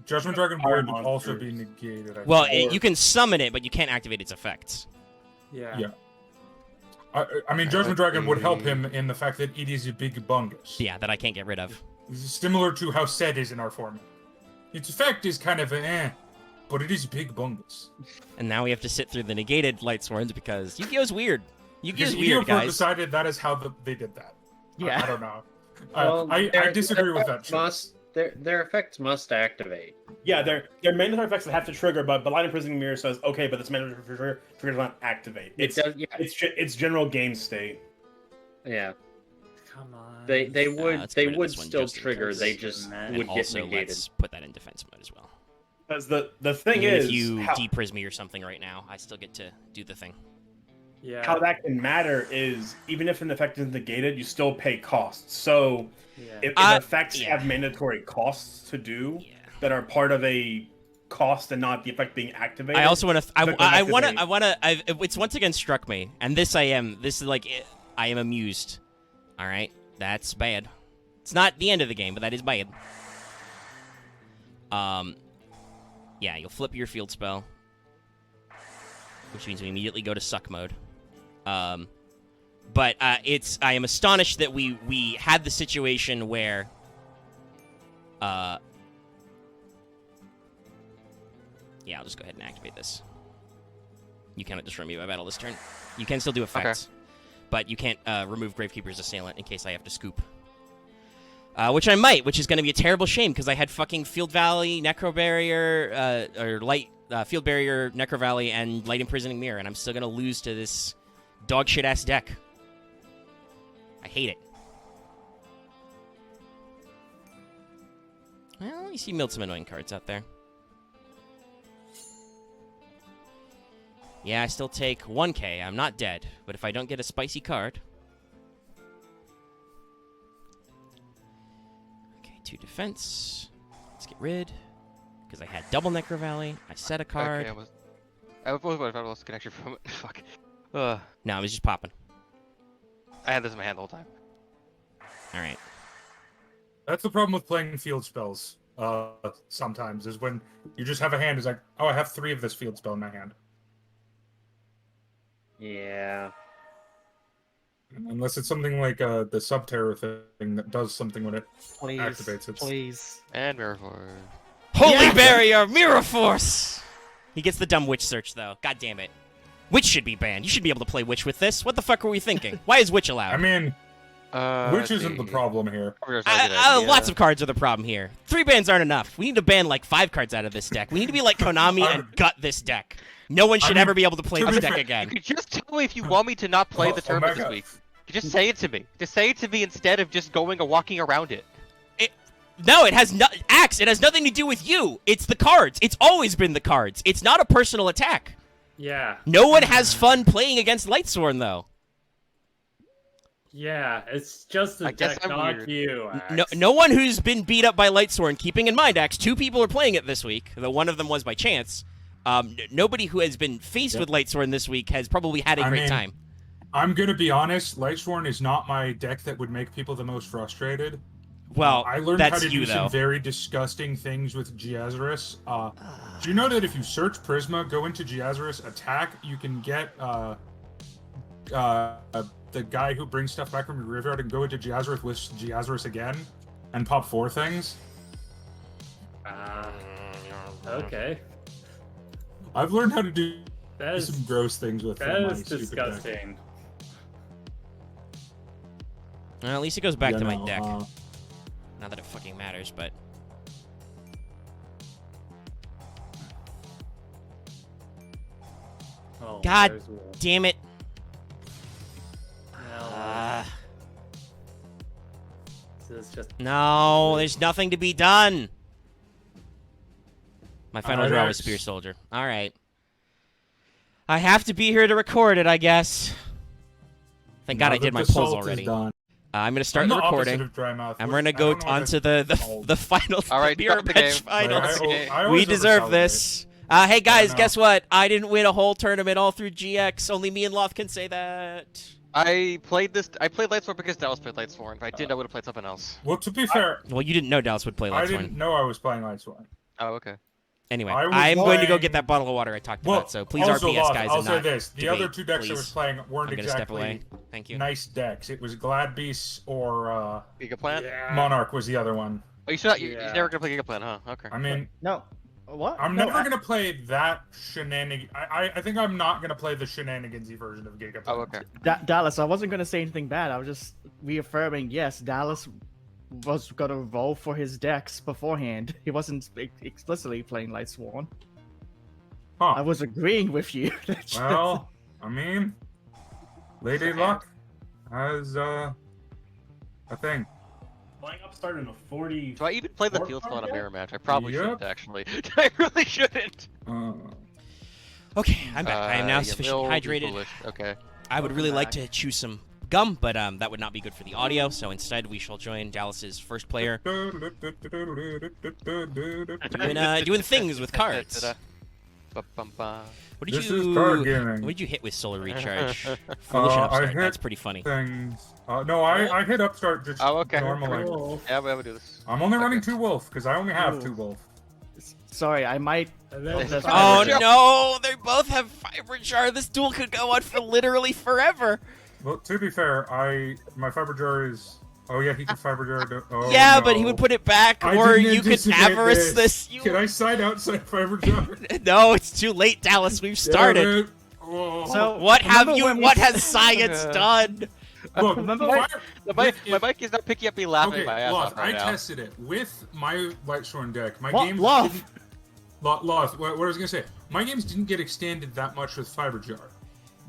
Judgment Dragon Iron would also monsters. be negated. Well, Or- you can summon it, but you can't activate its effects. Yeah. Yeah. I mean, Judgment Dragon would help him in the fact that it is a big bungus. Yeah, that I can't get rid of. Similar to how Sed is in our format. Its effect is kind of but it is a big bungus. And now we have to sit through the negated Lightsworns because Yu-Gi-Oh's weird. Yu-Gi-Oh's Because weird, Yu-Gi-Oh! guys. decided that is how they did that. Yeah. I don't know. well, I their disagree with that. effects must their effects must activate. Yeah, they're mandatory effects that have to trigger, but Light Imprisoning Mirror says, okay, but this mandatory trigger does not activate. It does, yeah, It's general game state. yeah. Come on. They would let's get rid of would this one still just in trigger. case. They just And would And get also, negated. let's put that in defense mode as well. Because the thing Even is, if you how, depris me or something right now, I still get to do the thing. Yeah. how that can matter is even if an effect is negated, you still pay costs. So Yeah. if effects yeah. have mandatory costs to do Yeah. that are part of a cost and not the effect being activated. I also want to. click on activate. I want to. It's once again struck me, and this is like I am amused. All right, that's bad. It's not the end of the game, but that is bad. Yeah, you'll flip your field spell, which means we immediately go to suck mode. But I am astonished that we had the situation where yeah, I'll just go ahead and activate this. You cannot destroy me by battle this turn. You can still do effects, but you can't remove Gravekeeper's Assailant in case I have to scoop. Which I might, which is going to be a terrible shame because I had fucking Field Valley, Necro Barrier, or Light Field Barrier, Necro Valley, and Light Imprisoning Mirror, and I'm still going to lose to this dog shit ass deck. I hate it. Well, you see milled some annoying cards out there. Yeah, I still take 1k. I'm not dead. But if I don't get a spicy card... Okay, 2 defense. Let's get rid. Because I had double Necro Valley. I set a card. Okay, I lost connection from it. Fuck. No, it was just popping. I had this in my hand the whole time. Alright. That's the problem with playing field spells. Sometimes is when you just have a hand. Is like, oh, I have 3 of this field spell in my hand. Yeah. Unless it's something like the Subterror thing that does something when it Please, activates it. please. And Mirror Force. Holy Barrier! Mirror Force! He gets the dumb Witch Search, though. God damn it. Witch should be banned. You should be able to play Witch with this. What the fuck were we thinking? Why is Witch allowed? I mean, which let's isn't the see. problem here? Lots of cards are the problem here. 3 bans aren't enough. We need to ban like 5 cards out of this deck. We need to be like Konami and gut this deck. No one should I mean, ever be able to play to this be deck fair- again. You could just tell me if you want me to not play the tournament this Omega. week. You just say it to me. Just say it to me instead of just going and walking around it. No, it has no Axe. It has nothing to do with you. It's the cards. It's always been the cards. It's not a personal attack. Yeah. No one has fun playing against Lightsworn, though. Yeah, it's just the I guess deck, I'm not weird. you. No, Axe. no one who's been beat up by Lightsworn. Keeping in mind, Axe, 2 people are playing it this week, though one of them was by chance. Nobody who has been faced with Lightsworn this week has probably had a great time. I'm gonna be honest. Lightsworn is not my deck that would make people the most frustrated. Well, I learned that's how to you, do though. some very disgusting things with Giazarus. Do you know that if you search Prisma, go into Giazarus, attack, you can get the guy who brings stuff back from your graveyard and go into Giazarus with Giazarus again and pop 4 things? Okay. I've learned how to do That is, some gross things with that my is stupid deck. disgusting. Well, at least it goes back You to my know, deck. Not that it fucking matters, but... Oh, God there's Wolf. damn it. No, this is just No, there's nothing to be done. My final draw was Axe. Spear Soldier. All right. I have to be here to record it, I guess. Thank God now I did that my the polls salt is already. done. I'm going to start I'm the the opposite recording, of dry mouth. and I we're going to go don't know what on to that's called. the finals. All right, the beer start the bench game. finals. I We always deserve overcelebrate. this. Hey, guys, no. guess what? I didn't win a whole tournament all through GX. Only me and Loth can say that. I played Lightsworn because Dallas played Lightsworn. If I didn't, I would have played something else. Well, to be fair, Well, you didn't know Dallas would play I Lightsworn. didn't know I was playing Lightsworn. Oh, okay. Anyway, I was I'm going to go playing- get that bottle of water I talked Well, about, so please also, RPS, Loth, guys, I'll and say not this. The debate, other 2 decks I was please. playing weren't I'm going to step exactly away. Thank you. nice decks. It was Glad Beasts or Giga Plant? yeah. Monarch was the other one. Oh, you're Yeah. never gonna play Giga Plant, huh? Okay. I mean, No. What? I'm No, never going to play that shenanigan. I think I'm not going to play the shenanigans-y version of Giga. Oh, okay. Dallas, I wasn't gonna say anything bad. I was just reaffirming. Yes, Dallas was gonna roll for his decks beforehand. He wasn't explicitly playing Lightsworn. I Huh. was agreeing with you. Well, I mean, Lady Luck has a thing. Flying Upstart in a 40. Do I even play the Four field card spell in a deck? mirror match? I probably Yep. shouldn't, actually. I really shouldn't. Okay, I'm back. I am now you sufficiently will be hydrated. foolish. Okay. I would really like to chew some gum, but that would not be good for the audio, so instead we shall join Dallas's first player doing things with cards. Ba-bum-ba. What did This you is card gaming. What did you hit with Solar Recharge? Foolish and I Upstart. hit That's pretty funny. Things. No, I hit Upstart just Oh, okay. normally. Cool. Yeah, we have to do this. I'm only running Okay. 2 Wolf because I only have Ooh. 2 Wolf. Sorry, I might. And then Oh, the Oh Fiber Jar. no! They both have Fiber Jar. This duel could go on for literally forever. Well, to be fair, my Fiber Jar is. Oh yeah, he could Fiber Jar. Oh, yeah, no. but he would put it back, I or didn't you could anticipate avarice this. You... Can I side outside Fiber Jar? No, it's too late, Dallas. We've started. Damn it. Oh. So What have remember you? when we- What has science done? Look, remember Fire- My with- mic is not picking up me laughing Okay, my ass Loth, off right I now. tested it with my Lightsworn deck. My What? games Loth? didn't. Loth, what I was gonna say, my games didn't get extended that much with Fiber Jar,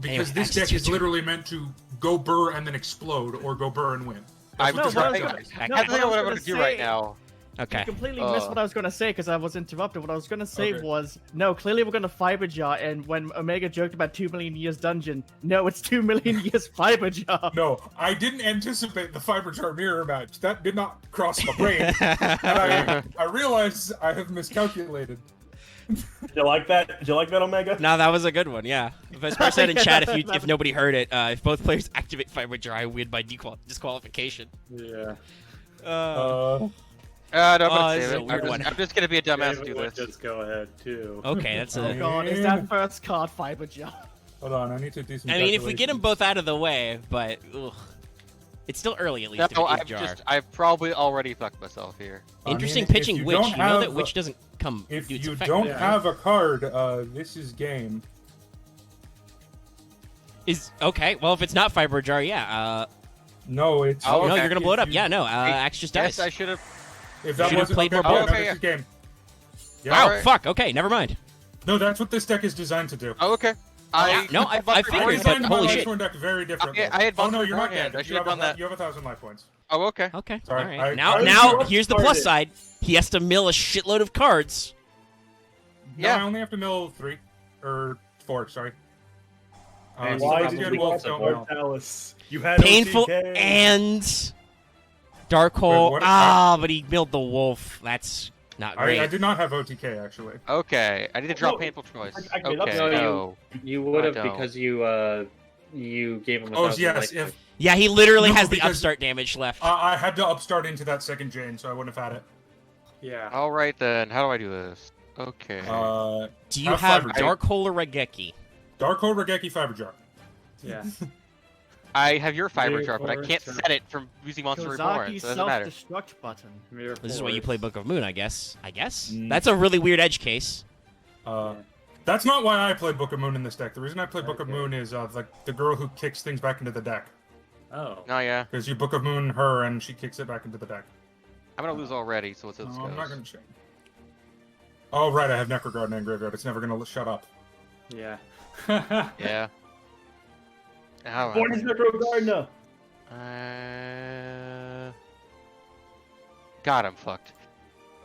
because Anyway, this Axe, deck it's your is turn. literally meant to go burr and then explode, or go burr and win. I'm No, That's what I what was the gonna- deck Axe. no, I think what what I I'm was gonna do gonna right say- now. Okay. I completely missed what I was gonna say because I was interrupted. What I was gonna say Okay. was no. Clearly, we're gonna Fiber Jar, and when Omega joked about 2 million years dungeon, no, it's 2 million years Fiber Jar. No, I didn't anticipate the Fiber Jar mirror match. That did not cross my brain. And I realized I have miscalculated. Did you like that? Did you like that, Omega? No, that was a good one. Yeah. Vespairr said in chat if nobody heard it, if both players activate Fiber Jar, I win by disqualification. Yeah. Uh, No, I'm Oh, gonna this save is a it. weird one. I'm just gonna be a dumbass and David do would this. just go ahead too. okay, that's Oh a. god, is that first card Fiber Jar? Hold on, I need to do some. I mean, if we get them both out of the way, but ugh. It's still early at least. No, if it is Jar. I've probably already fucked myself here. Interesting I mean, if pitching you Witch. don't You know that have- Witch doesn't come. If do its you effect. don't Yeah. have a card, this is game. Is okay. Well, if it's not Fiber Jar, yeah. No, it's. Oh, No, okay. you're gonna blow it up. If Yeah, you- no. Axe just dies. Yes, I should have. If that Should've wasn't played okay, more no, ball. this is game. Yeah. Wow. Alright. Fuck. Okay. Never mind. No, that's what this deck is designed to do. Oh, okay. No, I I figured, but designed my holy shit. Lightsworn deck very differently. Okay, I had oh no, Vulture you're not beforehand. dead. I You should've have, done that. you have 1,000 life points. Oh, okay. Okay. Sorry, All right. I now, was now short here's the plus started. side. He has to mill a shitload of cards. No, Yeah. I only have to mill 3 or 4. Sorry. And So Why Lazy did and you Wolf want to don't vote know. Dallas? You had Painful OTK. and Darkhold. what- But he milled the wolf. That's not great. I did not have OTK actually. Okay, I need to draw No, painful choice. I get up Okay, to no. You would have I don't. because you gave him a Oh 1,000 yes, life if points. Yeah, he literally No, has the because- upstart damage left. I had to upstart into that second Jane, so I wouldn't have had it. Yeah. All right then. How do I do this? Okay. Do you have have Fiber Darkhold or Regeki? Darkhold, Regeki, Fiber Jar. Yeah. I have your fiber Wait chart, but I for can't turn. set it from using Monster Reborn, Kozaki's so it doesn't matter. self-destruct button. This is why you play Book of Moon, I guess. Mm. That's a really weird edge case. That's not why I played Book of Moon in this deck. The reason I played Book of Okay. Moon is like the girl who kicks things back into the deck. Oh. Oh yeah. Because you Book of Moon her and she kicks it back into the deck. I'm gonna lose already, so let's see how this No, I'm not goes. gonna change. Oh right, I have Necrogarden and Graveyard. It's never gonna shut up. Yeah. Yeah. How Born is Necro Gardener. God, I'm fucked.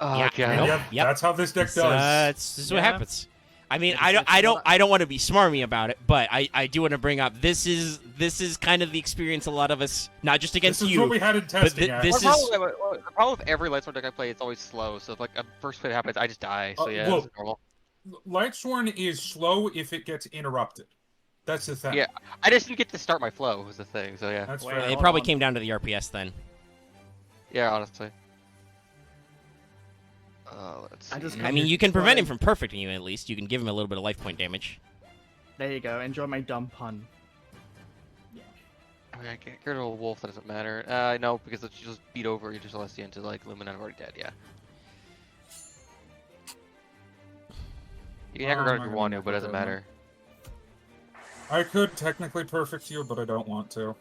Oh Yeah, god. And Nope. yep, that's how this deck does. This is what Yeah. happens. I mean, It's- I it's don't want to be smarmy about it, but I do want to bring up this is kind of the experience a lot of us, not just against This is you. what we had in testing. thi- Ash. this Well, is- the problem with every Lightsworn deck I play, it's always slow. So if like a first play happens, I just die. So yeah, well, it's normal. Lightsworn is slow if it gets interrupted. That's the thing. Yeah, I just didn't get to start my flow. Was the thing. So yeah, That's Wait, fair. It hold probably on. came down to the RPS then. yeah, honestly. Let's see. I just I mean, you can prevent him from perfecting you at least. You can give him a little bit of life point damage. There you go. Enjoy my dumb pun. I mean, I can't get rid of a wolf. That doesn't matter. No, because it's just beat over your Celestia into like Lumina. I'm already dead. Yeah. You can Oh, Necroguard I'm if you not want gonna to, but it doesn't Necroguard, matter. I could technically perfect you, but I don't want to.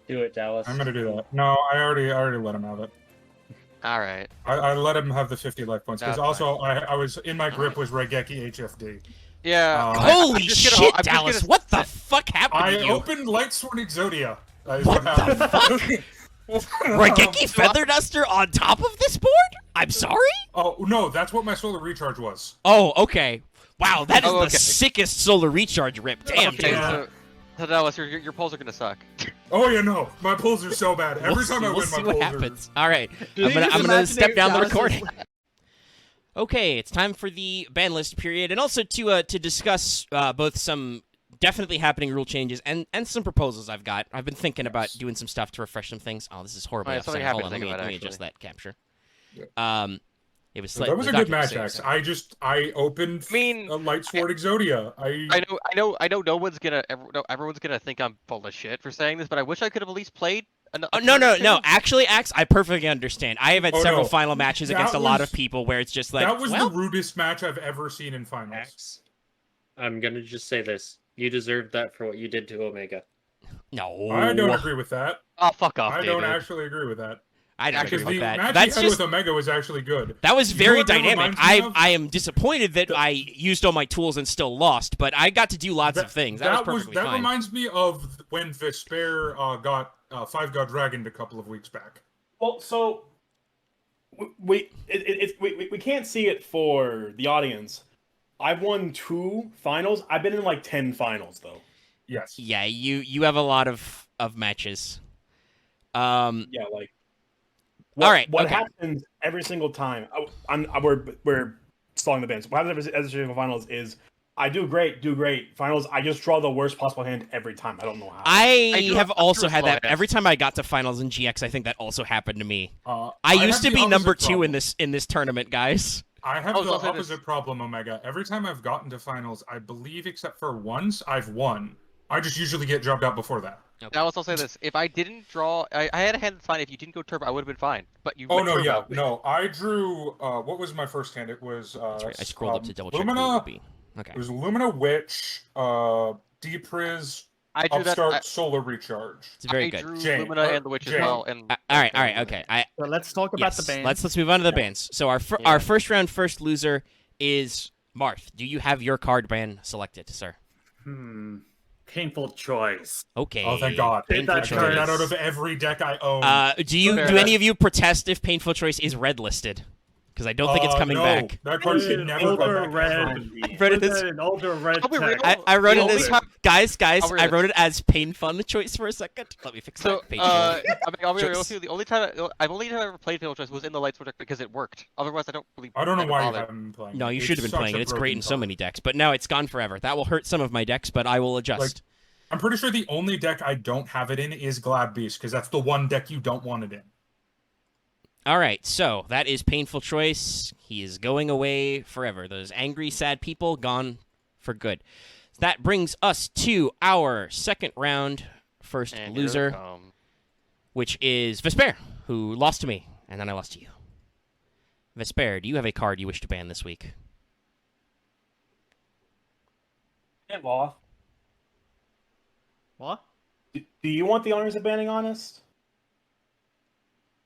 Do it, Dallas. I'm gonna do that. No, I already let him have it. All right. I let him have the 50 life points because That's also I was in my grip was Regeki HFD. Yeah. Uh, Holy I'm just shit, gonna- I'm just Dallas! gonna- What the fuck happened I to you? opened Lightsworn Exodia. That is What what the happened. Regeki Feather Duster on top of this board? I'm sorry? Oh no, that's what my solar recharge was. Oh, okay. Wow, that is Oh, the okay. sickest solar recharge rip. Damn, Okay, dude. Yeah. so Dallas, your polls are gonna suck. Oh yeah, no, my pulls are so bad. Every time I we'll win, see my what pulls happens. All right, Dude, I'm gonna just imagining step down the Dallas is- recording. Okay, it's time for the ban list period, and also to discuss both some definitely happening rule changes and some proposals I've got. I've been thinking about doing some stuff to refresh some things. Oh, this is horribly Alright, something upsetting. Hold happened on, to think let me about, adjust that capture. Yeah. It was So that was a good match, Axe. I opened I mean, Lightsword Exodia. I know. No one's gonna. No, everyone's gonna think I'm full of shit for saying this, but I wish I could have at least played. Oh, no. Actually, Axe, I perfectly understand. I have had Oh, several no. final matches That against a lot was- of people where it's just like, that was well, the rudest match I've ever seen in finals. Axe. I'm gonna just say this. You deserved that for what you did to Omega. no. I don't agree with that. Oh, fuck off, I David. don't actually agree with that. I don't Because agree the with that. match That's he had just with Omega was actually good. that was You know very what that dynamic. reminds me of? I am disappointed that I used all my tools and still lost, but I got to do lots of things. That was perfectly that fine. reminds me of when Vespairr got 5-God Dragoned a couple of weeks back. Well, so we can't see it for the audience. I've won 2 finals. I've been in like 10 finals though. Yes. Yeah, you have a lot of matches. Yeah, like. All right, What okay. happens every single time? We're stalling the bans. What happens every single finals is I do great. Finals, I just draw the worst possible hand every time. I don't know how. I do have a also true had that slow every time I got to finals in GX. I think that also happened to me. I I have used to the be number opposite 2 problem. in this tournament, guys. I have I was the also opposite problem, Omega. Every time I've gotten to finals, I believe, except for once, I've won. I just usually get dropped out before that. Now, I'll say this: if I didn't draw, I had a hand that's fine. If you didn't go turbo, I would have been fine. But you. Oh went no, yeah, turbo. no. I drew. What was my first hand? It was. That's right. I scrolled up to double check. who it Lumina. would be. Okay. It was Lumina Witch, Depriz, I drew that. Upstart, Solar Recharge. It's very I good. drew Jane, Lumina and the Witch as Jane. well. And All right, okay. So let's talk about Yes, the bans. let's move on to the bans. So our Yeah. our first round first loser is Marth. Do you have your card ban selected, sir? Painful choice. Okay. Oh, thank God. Take that I took card. that out of every deck I own. Do Fair any of you protest if Painful Choice is red listed? because I don't think it's coming no, back. That card should never Ultra come back. red. I wrote it as An ultra red I'll be real. text. I wrote it The as only time- guys. I'll read I it. wrote it as pain fun choice for a second. Let me fix So, that. Page I'll be real Choice. with you. The only time I've only ever played Fatal Choice was in the Lightsworn deck because it worked. Otherwise, I don't really. I don't know never why you bothered. haven't been playing. No, it. you It's should have been such playing a it. It's great broken in so card. many decks, but now it's gone forever. That will hurt some of my decks, but I will adjust. I'm pretty sure the only deck I don't have it in is Glad Beast, because that's the one deck you don't want it in. All right, so that is Painful Choice. He is going away forever. Those angry, sad people gone for good. That brings us to our second round, first And here loser, they come. which is Vespairr, who lost to me, and then I lost to you. Vespairr, do you have a card you wish to ban this week? And Loth. What? Do you want the honors of banning Honest?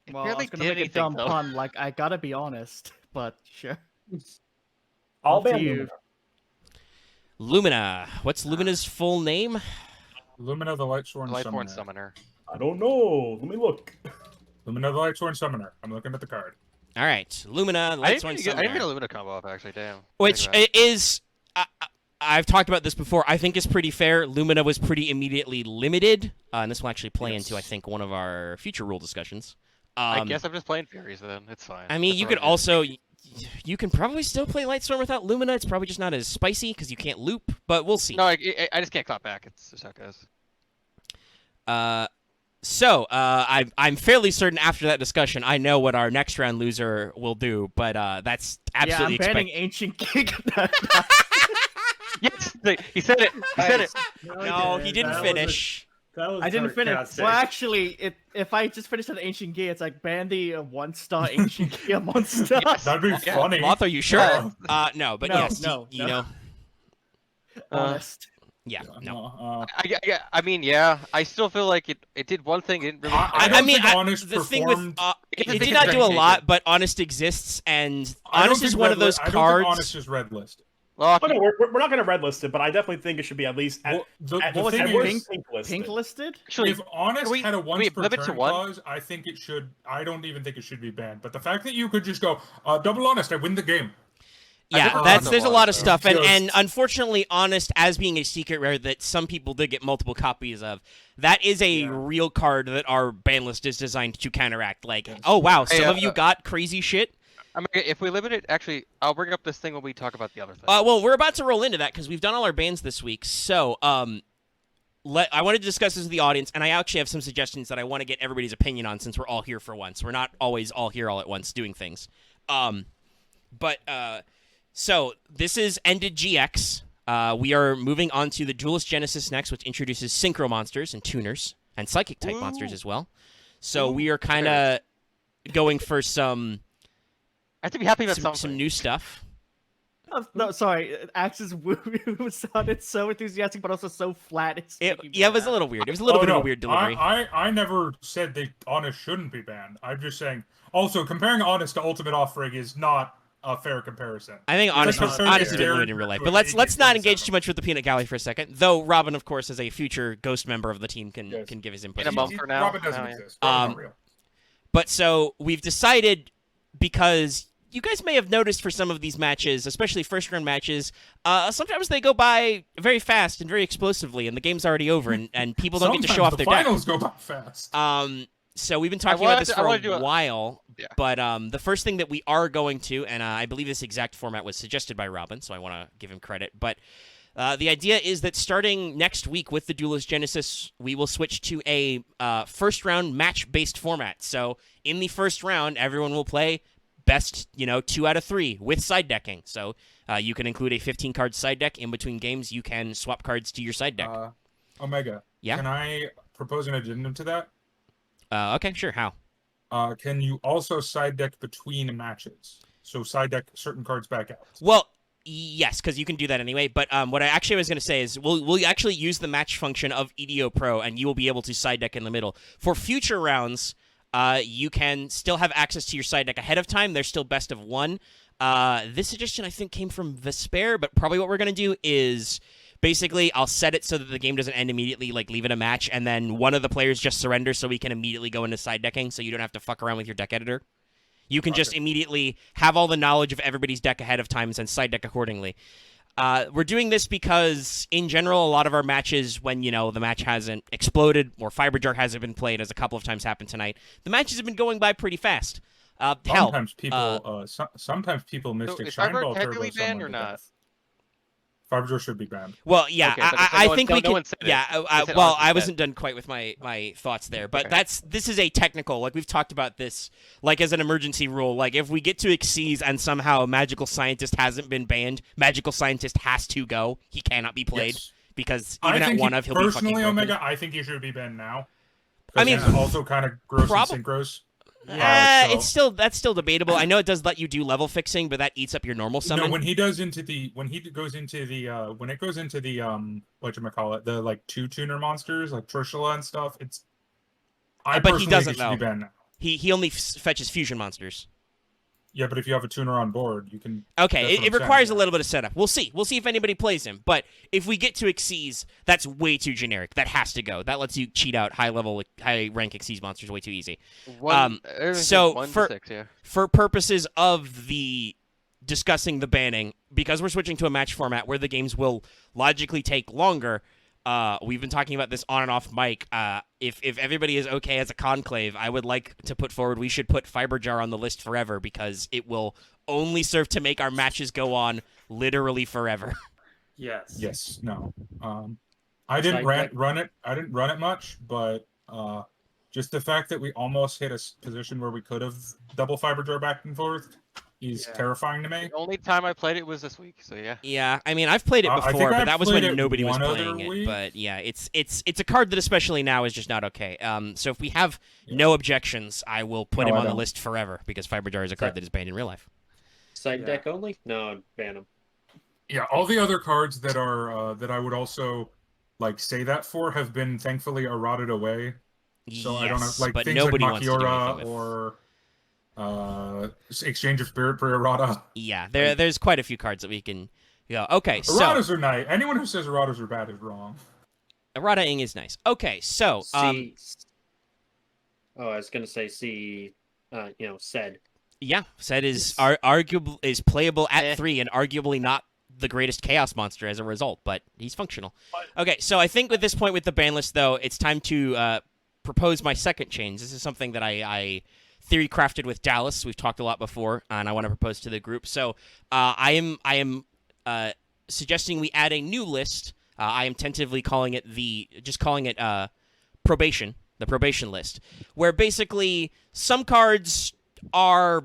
It Well, I barely was gonna did make a anything, dumb though. pun, like I gotta be honest, but sure. I'll Up to ban you. Lumina. Lumina. What's Lumina's full name? Lumina the Lightsworn Lightborn Summoner. Summoner. I don't know. Let me look. Lumina the Lightsworn Summoner. I'm looking at the card. All right, Lumina. I Lightsworn didn't get a Summoner. Lumina combo up actually. Damn. Which Think about it. is, I've talked about this before. I think is pretty fair. Lumina was pretty immediately limited, and this will actually play into, I think, one of our future rule discussions. I guess I'm just playing Furies then. It's fine. I mean, That's you what could I do. also, you can probably still play Lightstorm without Lumina. It's probably just not as spicy because you can't loop, but we'll see. No, I just can't clap back. It's just how it goes. I'm fairly certain after that discussion, I know what our next round loser will do, but that's absolutely yeah, I'm banning expected. Ancient King. Yes, he said it. He said it. No, he didn't That was finish. That was I didn't finish. sarcastic. Well, actually, if I just finished an Ancient Gear, it's like ban the 1-star Ancient Gear monster. Yes. That'd be Yeah. funny. Loth, are you sure? Yeah. No, but No, yes, no, you no. know, Honest. yeah, no. I mean, yeah. I still feel like it did one thing. It didn't really. I don't think I- Honest the thing with performed- it I did think not it's do a very lot, basic. but Honest exists, and I don't Honest is think one of red those I don't cards. think Honest is red listed. Well, Oh, no, we're not going to red list it, but I definitely think it should be at least at, Well, the at, the was thing it, at worst is, pink listed. Pink listed? actually, if Honest we- had a can once we per limit to turn one? clause, I think it should. I don't even think it should be banned. But the fact that you could just go double Honest, I win the game. Yeah, think that's Honest there's a was, lot of though. stuff, and Just- unfortunately, Honest as being a secret rare that some people did get multiple copies of, that is a real card that our ban list is designed to counteract. Like, oh wow, Hey, some of you got crazy shit. I mean, if we limit it, actually, I'll bring up this thing when we talk about the other thing. Well, we're about to roll into that because we've done all our bans this week. So, I wanted to discuss this with the audience, and I actually have some suggestions that I want to get everybody's opinion on since we're all here for once. We're not always all here all at once doing things. So this is Ended GX. We are moving on to the Duelist Genesis next, which introduces Synchro monsters and tuners and Psychic type monsters as well. So we are kind of going for some I have to be happy about something. some new stuff. Oh, no, sorry. Axe's woo sounded so enthusiastic, but also so flat. It was a little weird. It was a little bit of a weird delivery. I never said that Honest shouldn't be banned. I'm just saying. Also, comparing Honest to Ultimate Offrig is not a fair comparison. I think Honest That's was not Honest is fair. limited in real life. To But an let's not engage 1847. too much with the peanut gallery for a second. Though Robin, of course, as a future ghost member of the team, can Yes. give his input. In a as well. month for now? Robin doesn't Oh, yeah. exist. Robin's not real. But so we've decided, because you guys may have noticed for some of these matches, especially first round matches, sometimes they go by very fast and very explosively, and the game's already over, and people don't get to show off Sometimes their the deck. finals go by fast. So we've been talking wanted about this to- I for wanted to do a a- while, Yeah. but the first thing that we are going to, and I believe this exact format was suggested by Robin, so I want to give him credit, but the idea is that starting next week with the Duelist Genesis, we will switch to a first-round match-based format. So in the first round, everyone will play best, 2 out of 3 with side decking. So you can include a 15-card side deck. In between games, you can swap cards to your side deck. Omega. Yeah? Can I propose an addendum to that? Okay, sure. How? Can you also side deck between matches? So side deck certain cards back out. Well, yes, because you can do that anyway. But what I actually was going to say is we'll actually use the match function of EDO Pro, and you will be able to side deck in the middle. For future rounds, you can still have access to your side deck ahead of time. There's still best of one. This suggestion, I think, came from Vespairr, but probably what we're going to do is basically I'll set it so that the game doesn't end immediately, like leave it a match, and then one of the players just surrenders so we can immediately go into side decking so you don't have to fuck around with your deck editor. You can just immediately have all the knowledge of everybody's deck ahead of time and then side deck accordingly. We're doing this because, in general, a lot of our matches, when, the match hasn't exploded or Fiber Jar hasn't been played, as a couple of times happened tonight, the matches have been going by pretty fast. Sometimes people Mystic is Shine Fiber Ball technically Turbo banned someone or to not? death. Fiber Jar should be banned. Well, yeah, Okay, so I no think one- we no can. one said it. Yeah, They said well, Arthur I said. wasn't done quite with my thoughts there, but Okay. this is a technical. Like, we've talked about this, like, as an emergency rule. Like, if we get to Xyz and somehow Magical Scientist hasn't been banned, Magical Scientist has to go. He cannot be played Yes. because I even at think one of he'll be fucking personally, broken. Omega, I think he should be banned now. I mean, He's also kind of gross prob- and synchros. That's still debatable. I know it does let you do level fixing, but that eats up your normal summon. No, when it goes into the whatchamacallit, the like 2-tuner monsters like Trishula and stuff, it's but he doesn't, think it should be though. banned now. He only fetches fusion monsters. Yeah, but if you have a tuner on board, you can. Okay, That's what it I'm requires saying, a little bit of setup. We'll see. We'll see if anybody plays him. But if we get to Xyz, that's way too generic. That has to go. That lets you cheat out high rank Xyz monsters way too easy. So 1 for to 6, yeah. for purposes of the discussing the banning, because we're switching to a match format where the games will logically take longer. We've been talking about this on and off mic. If everybody is okay as a conclave, I would like to put forward we should put Fiber Jar on the list forever because it will only serve to make our matches go on literally forever. Yes. Yes. No. I didn't run it. I didn't run it much, but just the fact that we almost hit a position where we could have double Fiber Jar back and forth is terrifying to me. The only time I played it was this week, so yeah. Yeah, I mean I've played it I think before, I but that was played when it nobody was one other playing it. week. But yeah, it's a card that especially now is just not okay. So if we have no objections, I will put him I on the don't. list forever because Fiber Jar is a card that is banned in real life. Side deck only? No, I'd ban them. Yeah, all the other cards that are that I would also like say that for have been thankfully eroded away. So yes, I don't know, like but things nobody like wants to do anything Machiora with. or Exchange of Spirit for errata. Yeah, there's quite a few cards that we can go. Okay, so Erratas are nice. Anyone who says erratas are bad is wrong. errata-ing is nice. Okay, so I was gonna say said. yeah, Sed is arguable is playable at Eh. 3 and arguably not the greatest chaos monster as a result, but he's functional. Okay, so I think at this point with the ban list though, it's time to propose my second change. This is something that I theory crafted with Dallas. We've talked a lot before, and I want to propose to the group. So I am suggesting we add a new list. I am tentatively calling it probation, the probation list, where basically some cards are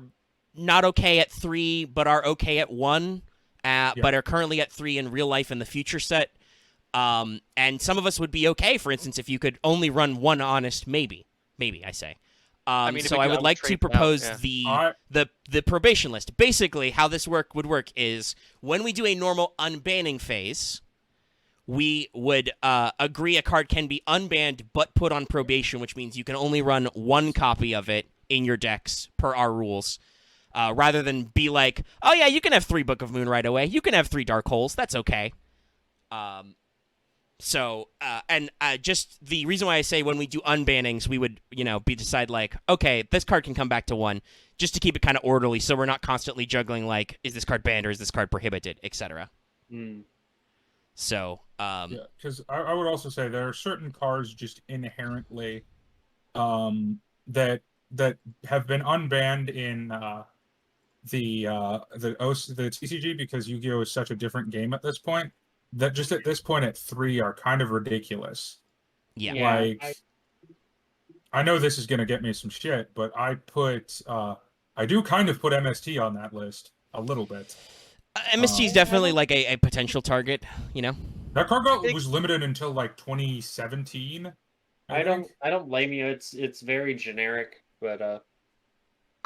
not okay at 3, but are okay at 1, but are currently at 3 in real life in the future set. And some of us would be okay, for instance, if you could only run one honest, maybe I say. I mean, if So we I could would like to trade out, propose yeah. the probation list. Basically, how this would work is when we do a normal unbanning phase, we would agree a card can be unbanned but put on probation, which means you can only run one copy of it in your decks per our rules. Rather than be like, oh yeah, you can have 3 Book of Moon right away. You can have 3 Dark Holes. That's okay. Just the reason why I say when we do unbannings, we would, decide like, okay, this card can come back to 1, just to keep it kind of orderly, so we're not constantly juggling like, is this card banned or is this card prohibited, etc. So, because I would also say there are certain cards just inherently that have been unbanned in the TCG because Yu-Gi-Oh is such a different game at this point that just at this point at 3 are kind of ridiculous. yeah. I know this is gonna get me some shit, but I do kind of put MST on that list a little bit. MST is definitely like a potential target, That card was limited until like 2017. I don't blame you. It's very generic, but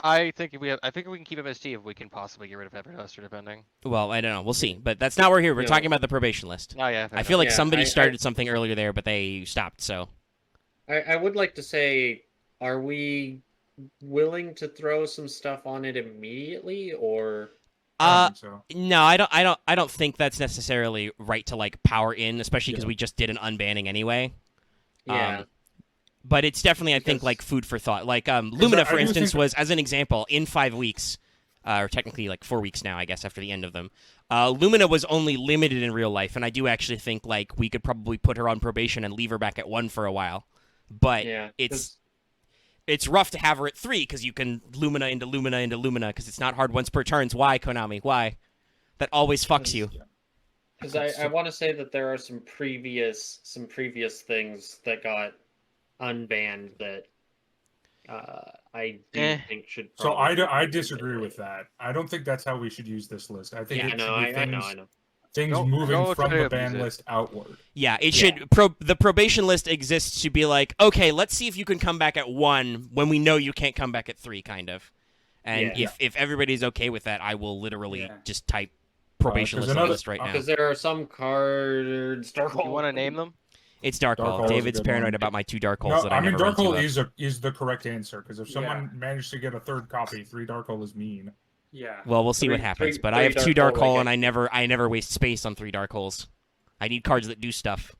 I think we can keep MST if we can possibly get rid of Everduster, depending. Well, I don't know. We'll see. But that's not what we're here. We're Yeah. talking about the probation list. Oh yeah. I feel like Yeah, somebody I- started something earlier there, but they stopped, so. I would like to say, are we willing to throw some stuff on it immediately, or I don't think so. No, I don't think that's necessarily right to like power in, especially because we just did an unbanning anyway. yeah? But it's definitely, I think, Because- like food for thought. Like Lumina, I for do instance, think- was, as an example, in 5 weeks, or technically like 4 weeks now, I guess, after the end of them. Lumina was only limited in real life, and I do actually think like we could probably put her on probation and leave her back at 1 for a while. But Yeah, it's rough to have her at 3 because you can Lumina into Lumina into Lumina because it's not hard once per turns. Why, Konami? Why? That always fucks you. because I want to say that there are some previous things that got unbanned that I do think should. So probably I be disagree considered. with that. I don't think that's how we should use this list. I think Yeah, it no, should be I things, know. things Don't- moving don't from try to the ban abuse it. list outward. Yeah, it should. The probation list exists to be like, okay, let's see if you can come back at 1 when we know you can't come back at 3, kind of. And Yeah. if everybody's okay with that, I will literally Yeah. just type probation 'cause list on the another- list right now. Because there are some cards. You want to name them? It's Dark Dark Hole. Hole is a David's good paranoid one. about my 2 Dark Holes No, that I I mean never Dark run Hole 2 of. is the correct answer because if someone Yeah. managed to get a third copy, 3 Dark Hole is mean. Yeah. Well, we'll see what Three- happens. three- But I three have 2 Dark Dark Hole, Hole, I and I never waste space on 3 Dark Holes. I need cards that do stuff.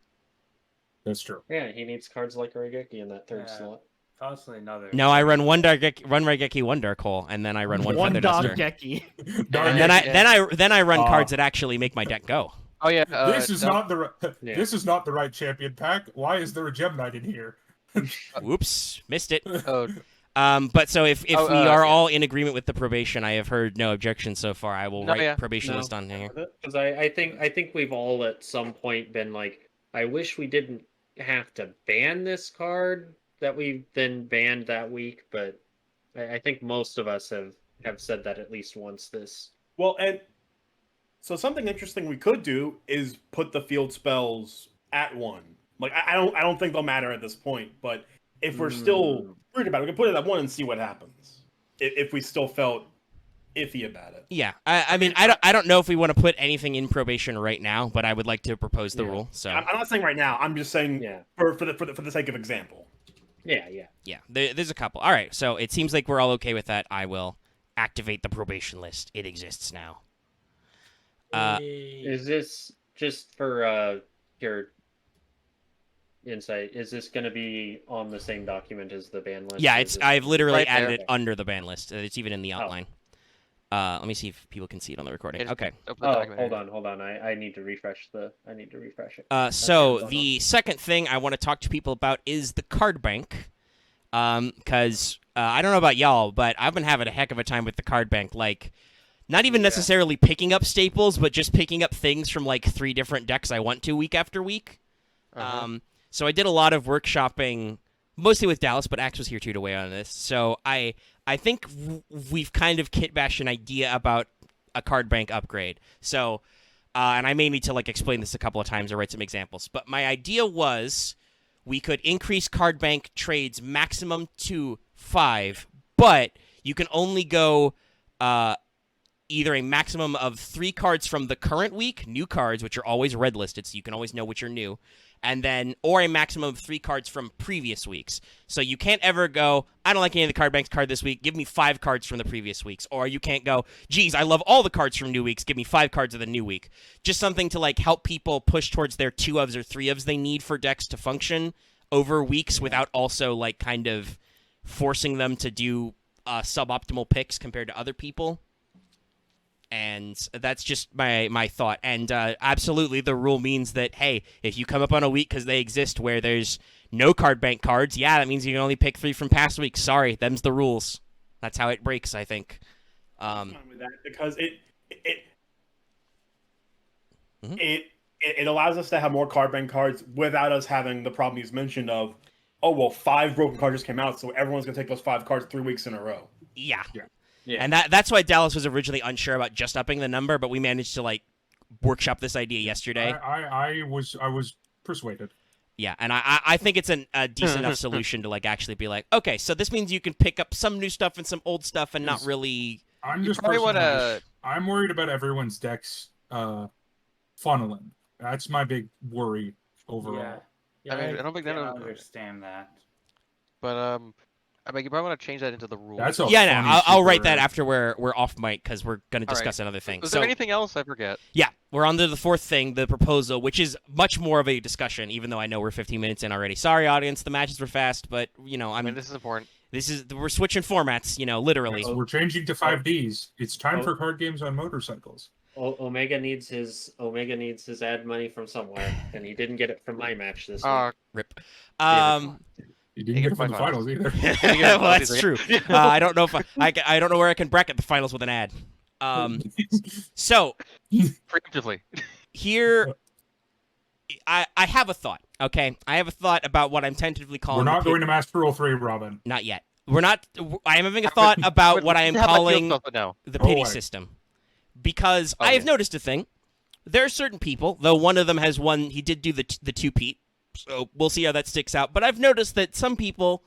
That's true. Yeah, he needs cards like Raigeki in that third Yeah. slot. Constantly another. No, I run 1 Raigeki, 1 Dark Hole, and then I run 1 One Feather dog Duster. Geki. Dark And then Hole- I run Uh, cards that actually make my deck go. Oh yeah. this is not the Yeah. this is not the right champion pack. Why is there a Gem Knight in here? Whoops, missed it. Oh, But so if we are yeah. all in agreement with the probation, I have heard no objections so far. I will No, write yeah. probation No. list on here. Because I think we've all at some point been like, I wish we didn't have to ban this card that we then banned that week, but I think most of us have said that at least once this. Well, and so something interesting we could do is put the field spells at 1. Like I don't think they'll matter at this point, but if we're still worried about it, we can put it at 1 and see what happens. If we still felt iffy about it. Yeah, I mean, I don't know if we want to put anything in probation right now, but I would like to propose the Yeah. rule. So I'm not saying right now. I'm just saying Yeah. for the sake of example. Yeah. yeah, there's a couple. All right, so it seems like we're all okay with that. I will activate the probation list. It exists now. Is this just for your insight? Is this going to be on the same document as the ban list? Yeah, or it's is it- I've literally Right added there. it under the ban list. It's even in the outline. Let me see if people can see it on the recording. just Okay. open the Oh, document. hold on. I need to refresh it. So Okay, the second thing I want to talk to people about is the card bank, because I don't know about y'all, but I've been having a heck of a time with the card bank. Like, not even necessarily picking up staples, but just picking up things from like 3 different decks I want to week after week. Uh-huh. So I did a lot of workshopping, mostly with Dallas, but Axe was here too to weigh on this. So I think we've kind of kitbashed an idea about a card bank upgrade. So, and I may need to like explain this a couple of times or write some examples. But my idea was we could increase card bank trades maximum to 5, but you can only go either a maximum of 3 cards from the current week, new cards, which are always red listed, so you can always know which are new, and then, or a maximum of 3 cards from previous weeks. So you can't ever go, I don't like any of the card bank's card this week, give me 5 cards from the previous weeks. Or you can't go, geez, I love all the cards from new weeks, give me 5 cards of the new week. Just something to like help people push towards their 2-ofs or 3-ofs they need for decks to function over weeks without also like kind of forcing them to do suboptimal picks compared to other people. And that's just my thought. And absolutely, the rule means that, hey, if you come up on a week because they exist where there's no card bank cards, yeah, that means you can only pick 3 from past weeks. Sorry, them's the rules. That's how it breaks, I think. With that, because Mhm. it allows us to have more card bank cards without us having the problem he's mentioned of, oh well, 5 broken cards just came out, so everyone's gonna take those 5 cards 3 weeks in a row. Yeah. Yeah. And that's why Dallas was originally unsure about just upping the number, but we managed to like workshop this idea yesterday. I was persuaded. Yeah, and I think it's a decent enough solution to like actually be like, okay, so this means you can pick up some new stuff and some old stuff and not Yes. really. I'm You just probably want personally- to. I'm worried about everyone's decks funneling. That's my big worry overall. Yeah. I mean, I don't think I that- understand that. But I mean, you probably want to change that into the rules. That's a Yeah, no, funny I'll write super that rare. after we're off mic because we're going to All right. discuss another thing. Was So there anything else? I forget. yeah, we're on to the fourth thing, the proposal, which is much more of a discussion, even though I know we're 15 minutes in already. Sorry, audience, the matches were fast, but I mean, this is important. we're switching formats, literally. So we're changing to 5Ds. It's time for card games on motorcycles. Omega needs his ad money from somewhere, and he didn't get it from my match this week. Rip. You didn't get it from the finals either. Well, that's true. I don't know if I don't know where I can bracket the finals with an ad. So Preemptively. here, I have a thought. Okay, I have a thought about what I'm tentatively calling. We're not going to Master Rule 3, Robin. Not yet. We're not. I am having a thought about what I am calling No. the pity wait. system, because I have noticed a thing. There are certain people, though one of them has one. He did do the two-peat, so we'll see how that sticks out. But I've noticed that some people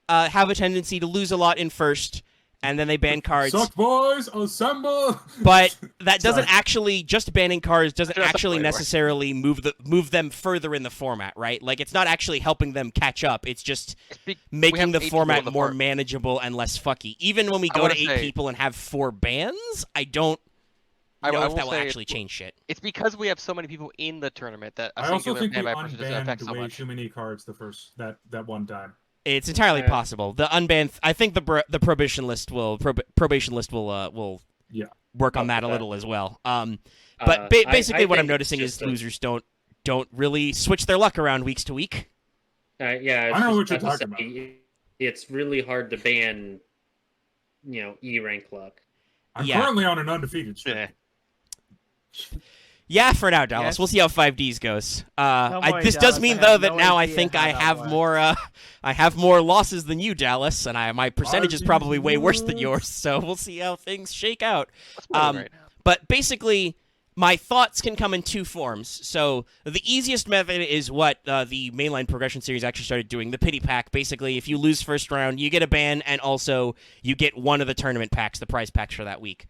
have a tendency to lose a lot in first, and then they ban cards. Suck boys, assemble! But that doesn't Sorry. actually, just banning cards doesn't Just actually wait, wait. necessarily move them further in the format, right? Like, it's not actually helping them catch up. It's just we making have the 8 people format in the more part. manageable and less fucky. Even when we I go to wanna 8 say- people and have 4 bans, I don't I know if will that will say actually change shit. It's because we have so many people in the tournament that a I also singular think we ban by person doesn't affect unbanned so way much. too many cards that one time. It's entirely Yeah. possible. The unbanned, I think the probation list will Yeah. work on Oh, that a okay. little as well. But basically, I what I'm think noticing it's is just losers don't really switch their luck around weeks to week. Yeah, I know what it's you're just- talking about. It's really hard to ban, E rank luck. I'm Yeah. currently on an undefeated streak. Eh. Yeah, for now, Dallas. Yes. We'll see how 5Ds goes. Don't worry, This does Dallas, mean I though have that no now I idea think how I that have works. more. I have more losses than you, Dallas, and my percentage is 5Ds probably way worse than worse. yours. So we'll see how things shake out. What's going on right now? But basically, my thoughts can come in 2 forms. So the easiest method is what the mainline progression series actually started doing, the pity pack. Basically, if you lose first round, you get a ban, and also you get one of the tournament packs, the prize packs for that week.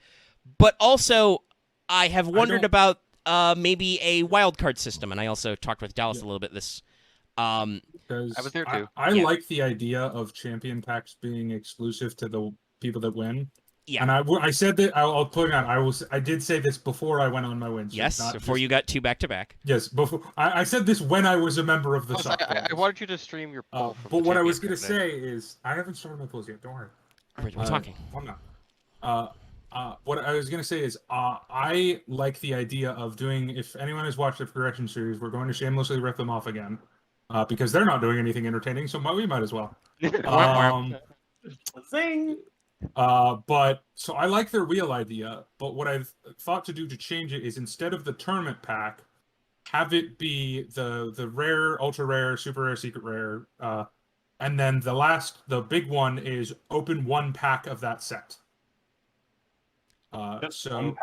But also, I have wondered don't- about maybe a wild card system, and I also talked with Dallas a little bit this. Because I was there too. I Yeah. like the idea of champion packs being exclusive to the people that win. Yeah. And I said that I'll put it on. I did say this before I went on my win streak. Yes, not before just- you got 2 back-to-back. Yes, before I said this when I was a member of the Also, Sock I Boys. wanted you to stream your poll. from But the what I was champion gonna today. say is I haven't started my polls yet. Don't worry. We're talking. I'm not. What I was gonna say is I like the idea of doing. If anyone has watched the progression series, we're going to shamelessly rip them off again, because they're not doing anything entertaining. So we might as well. Zing. But so I like their wheel idea. But what I've thought to do to change it is instead of the tournament pack, have it be the rare, ultra rare, super rare, secret rare, and then the big one is open 1 pack of that set. Just So one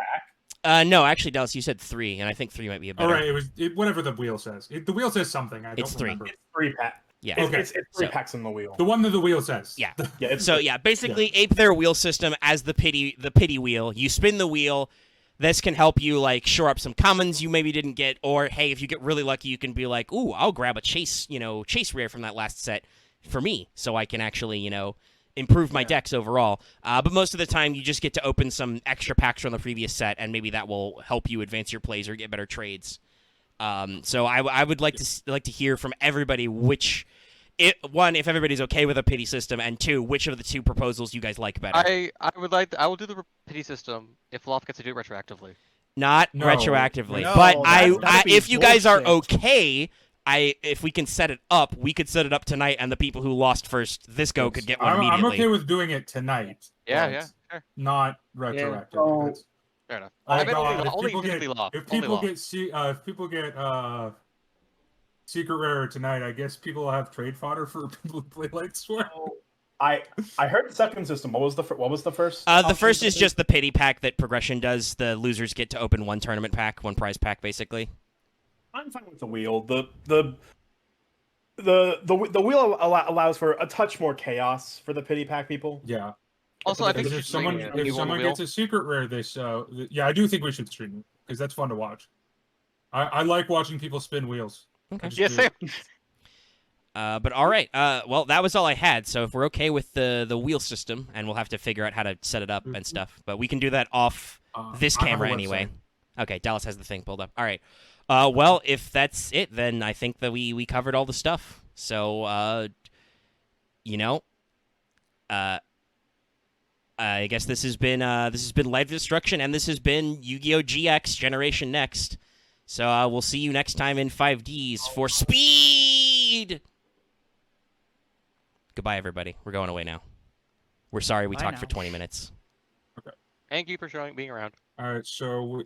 pack. No, actually, Dallas, you said 3, and I think 3 might be a better. all right, it was whatever the wheel says. The wheel says something. I don't It's 3. remember. It's 3 pack. Yeah. Okay. It's 3 So- packs in the wheel. The one that the wheel says. Yeah. Yeah. It's So yeah, basically ape their wheel system as the pity wheel. You spin the wheel. This can help you like shore up some commons you maybe didn't get, or hey, if you get really lucky, you can be like, ooh, I'll grab a chase rare from that last set for me, so I can actually improve my decks overall. But most of the time, you just get to open some extra packs from the previous set, and maybe that will help you advance your plays or get better trades. So I would like to hear from everybody one, if everybody's okay with a pity system, and 2, which of the 2 proposals you guys like better. I will do the pity system if Loth gets to do it retroactively. Not No. retroactively, No, but that'd be if you guys are bullshit. okay, if we can set it up, we could set it up tonight, and the people who lost first this go could get one I'm immediately. okay with doing it tonight. Yeah, but yeah, sure. Not retroactive. So- That's- Fair enough. Oh I mean, God! only If physically Loth. if Only people Loth. if people get secret rare tonight, I guess people will have trade fodder for people who play Lightsworn. I heard the second system. What was the first? The option? first is just the pity pack that progression does. The losers get to open 1 tournament pack, 1 prize pack, basically. I'm fine with the wheel. The wheel allows for a touch more chaos for the pity pack people. Yeah. Also, I think Because we if should someone stream if you on someone the wheel. gets a secret rare, yeah, I do think we should stream it because that's fun to watch. I like watching people spin wheels. Okay. I just Yeah, do same. it. But all right. Well, that was all I had. So if we're okay with the wheel system, and we'll have to figure out how to set it up and stuff, but we can do that off this I have a camera anyway. website. Okay, Dallas has the thing pulled up. All right. Well, if that's it, then I think that we covered all the stuff. So, you know, I guess this has been Light of Destruction, and this has been Yu-Gi-Oh! GX Generation Next. So we'll see you next time in 5Ds for speed. Goodbye, everybody. We're going away now. We're sorry we Bye talked now. for 20 minutes. Thank you for being around. All right, so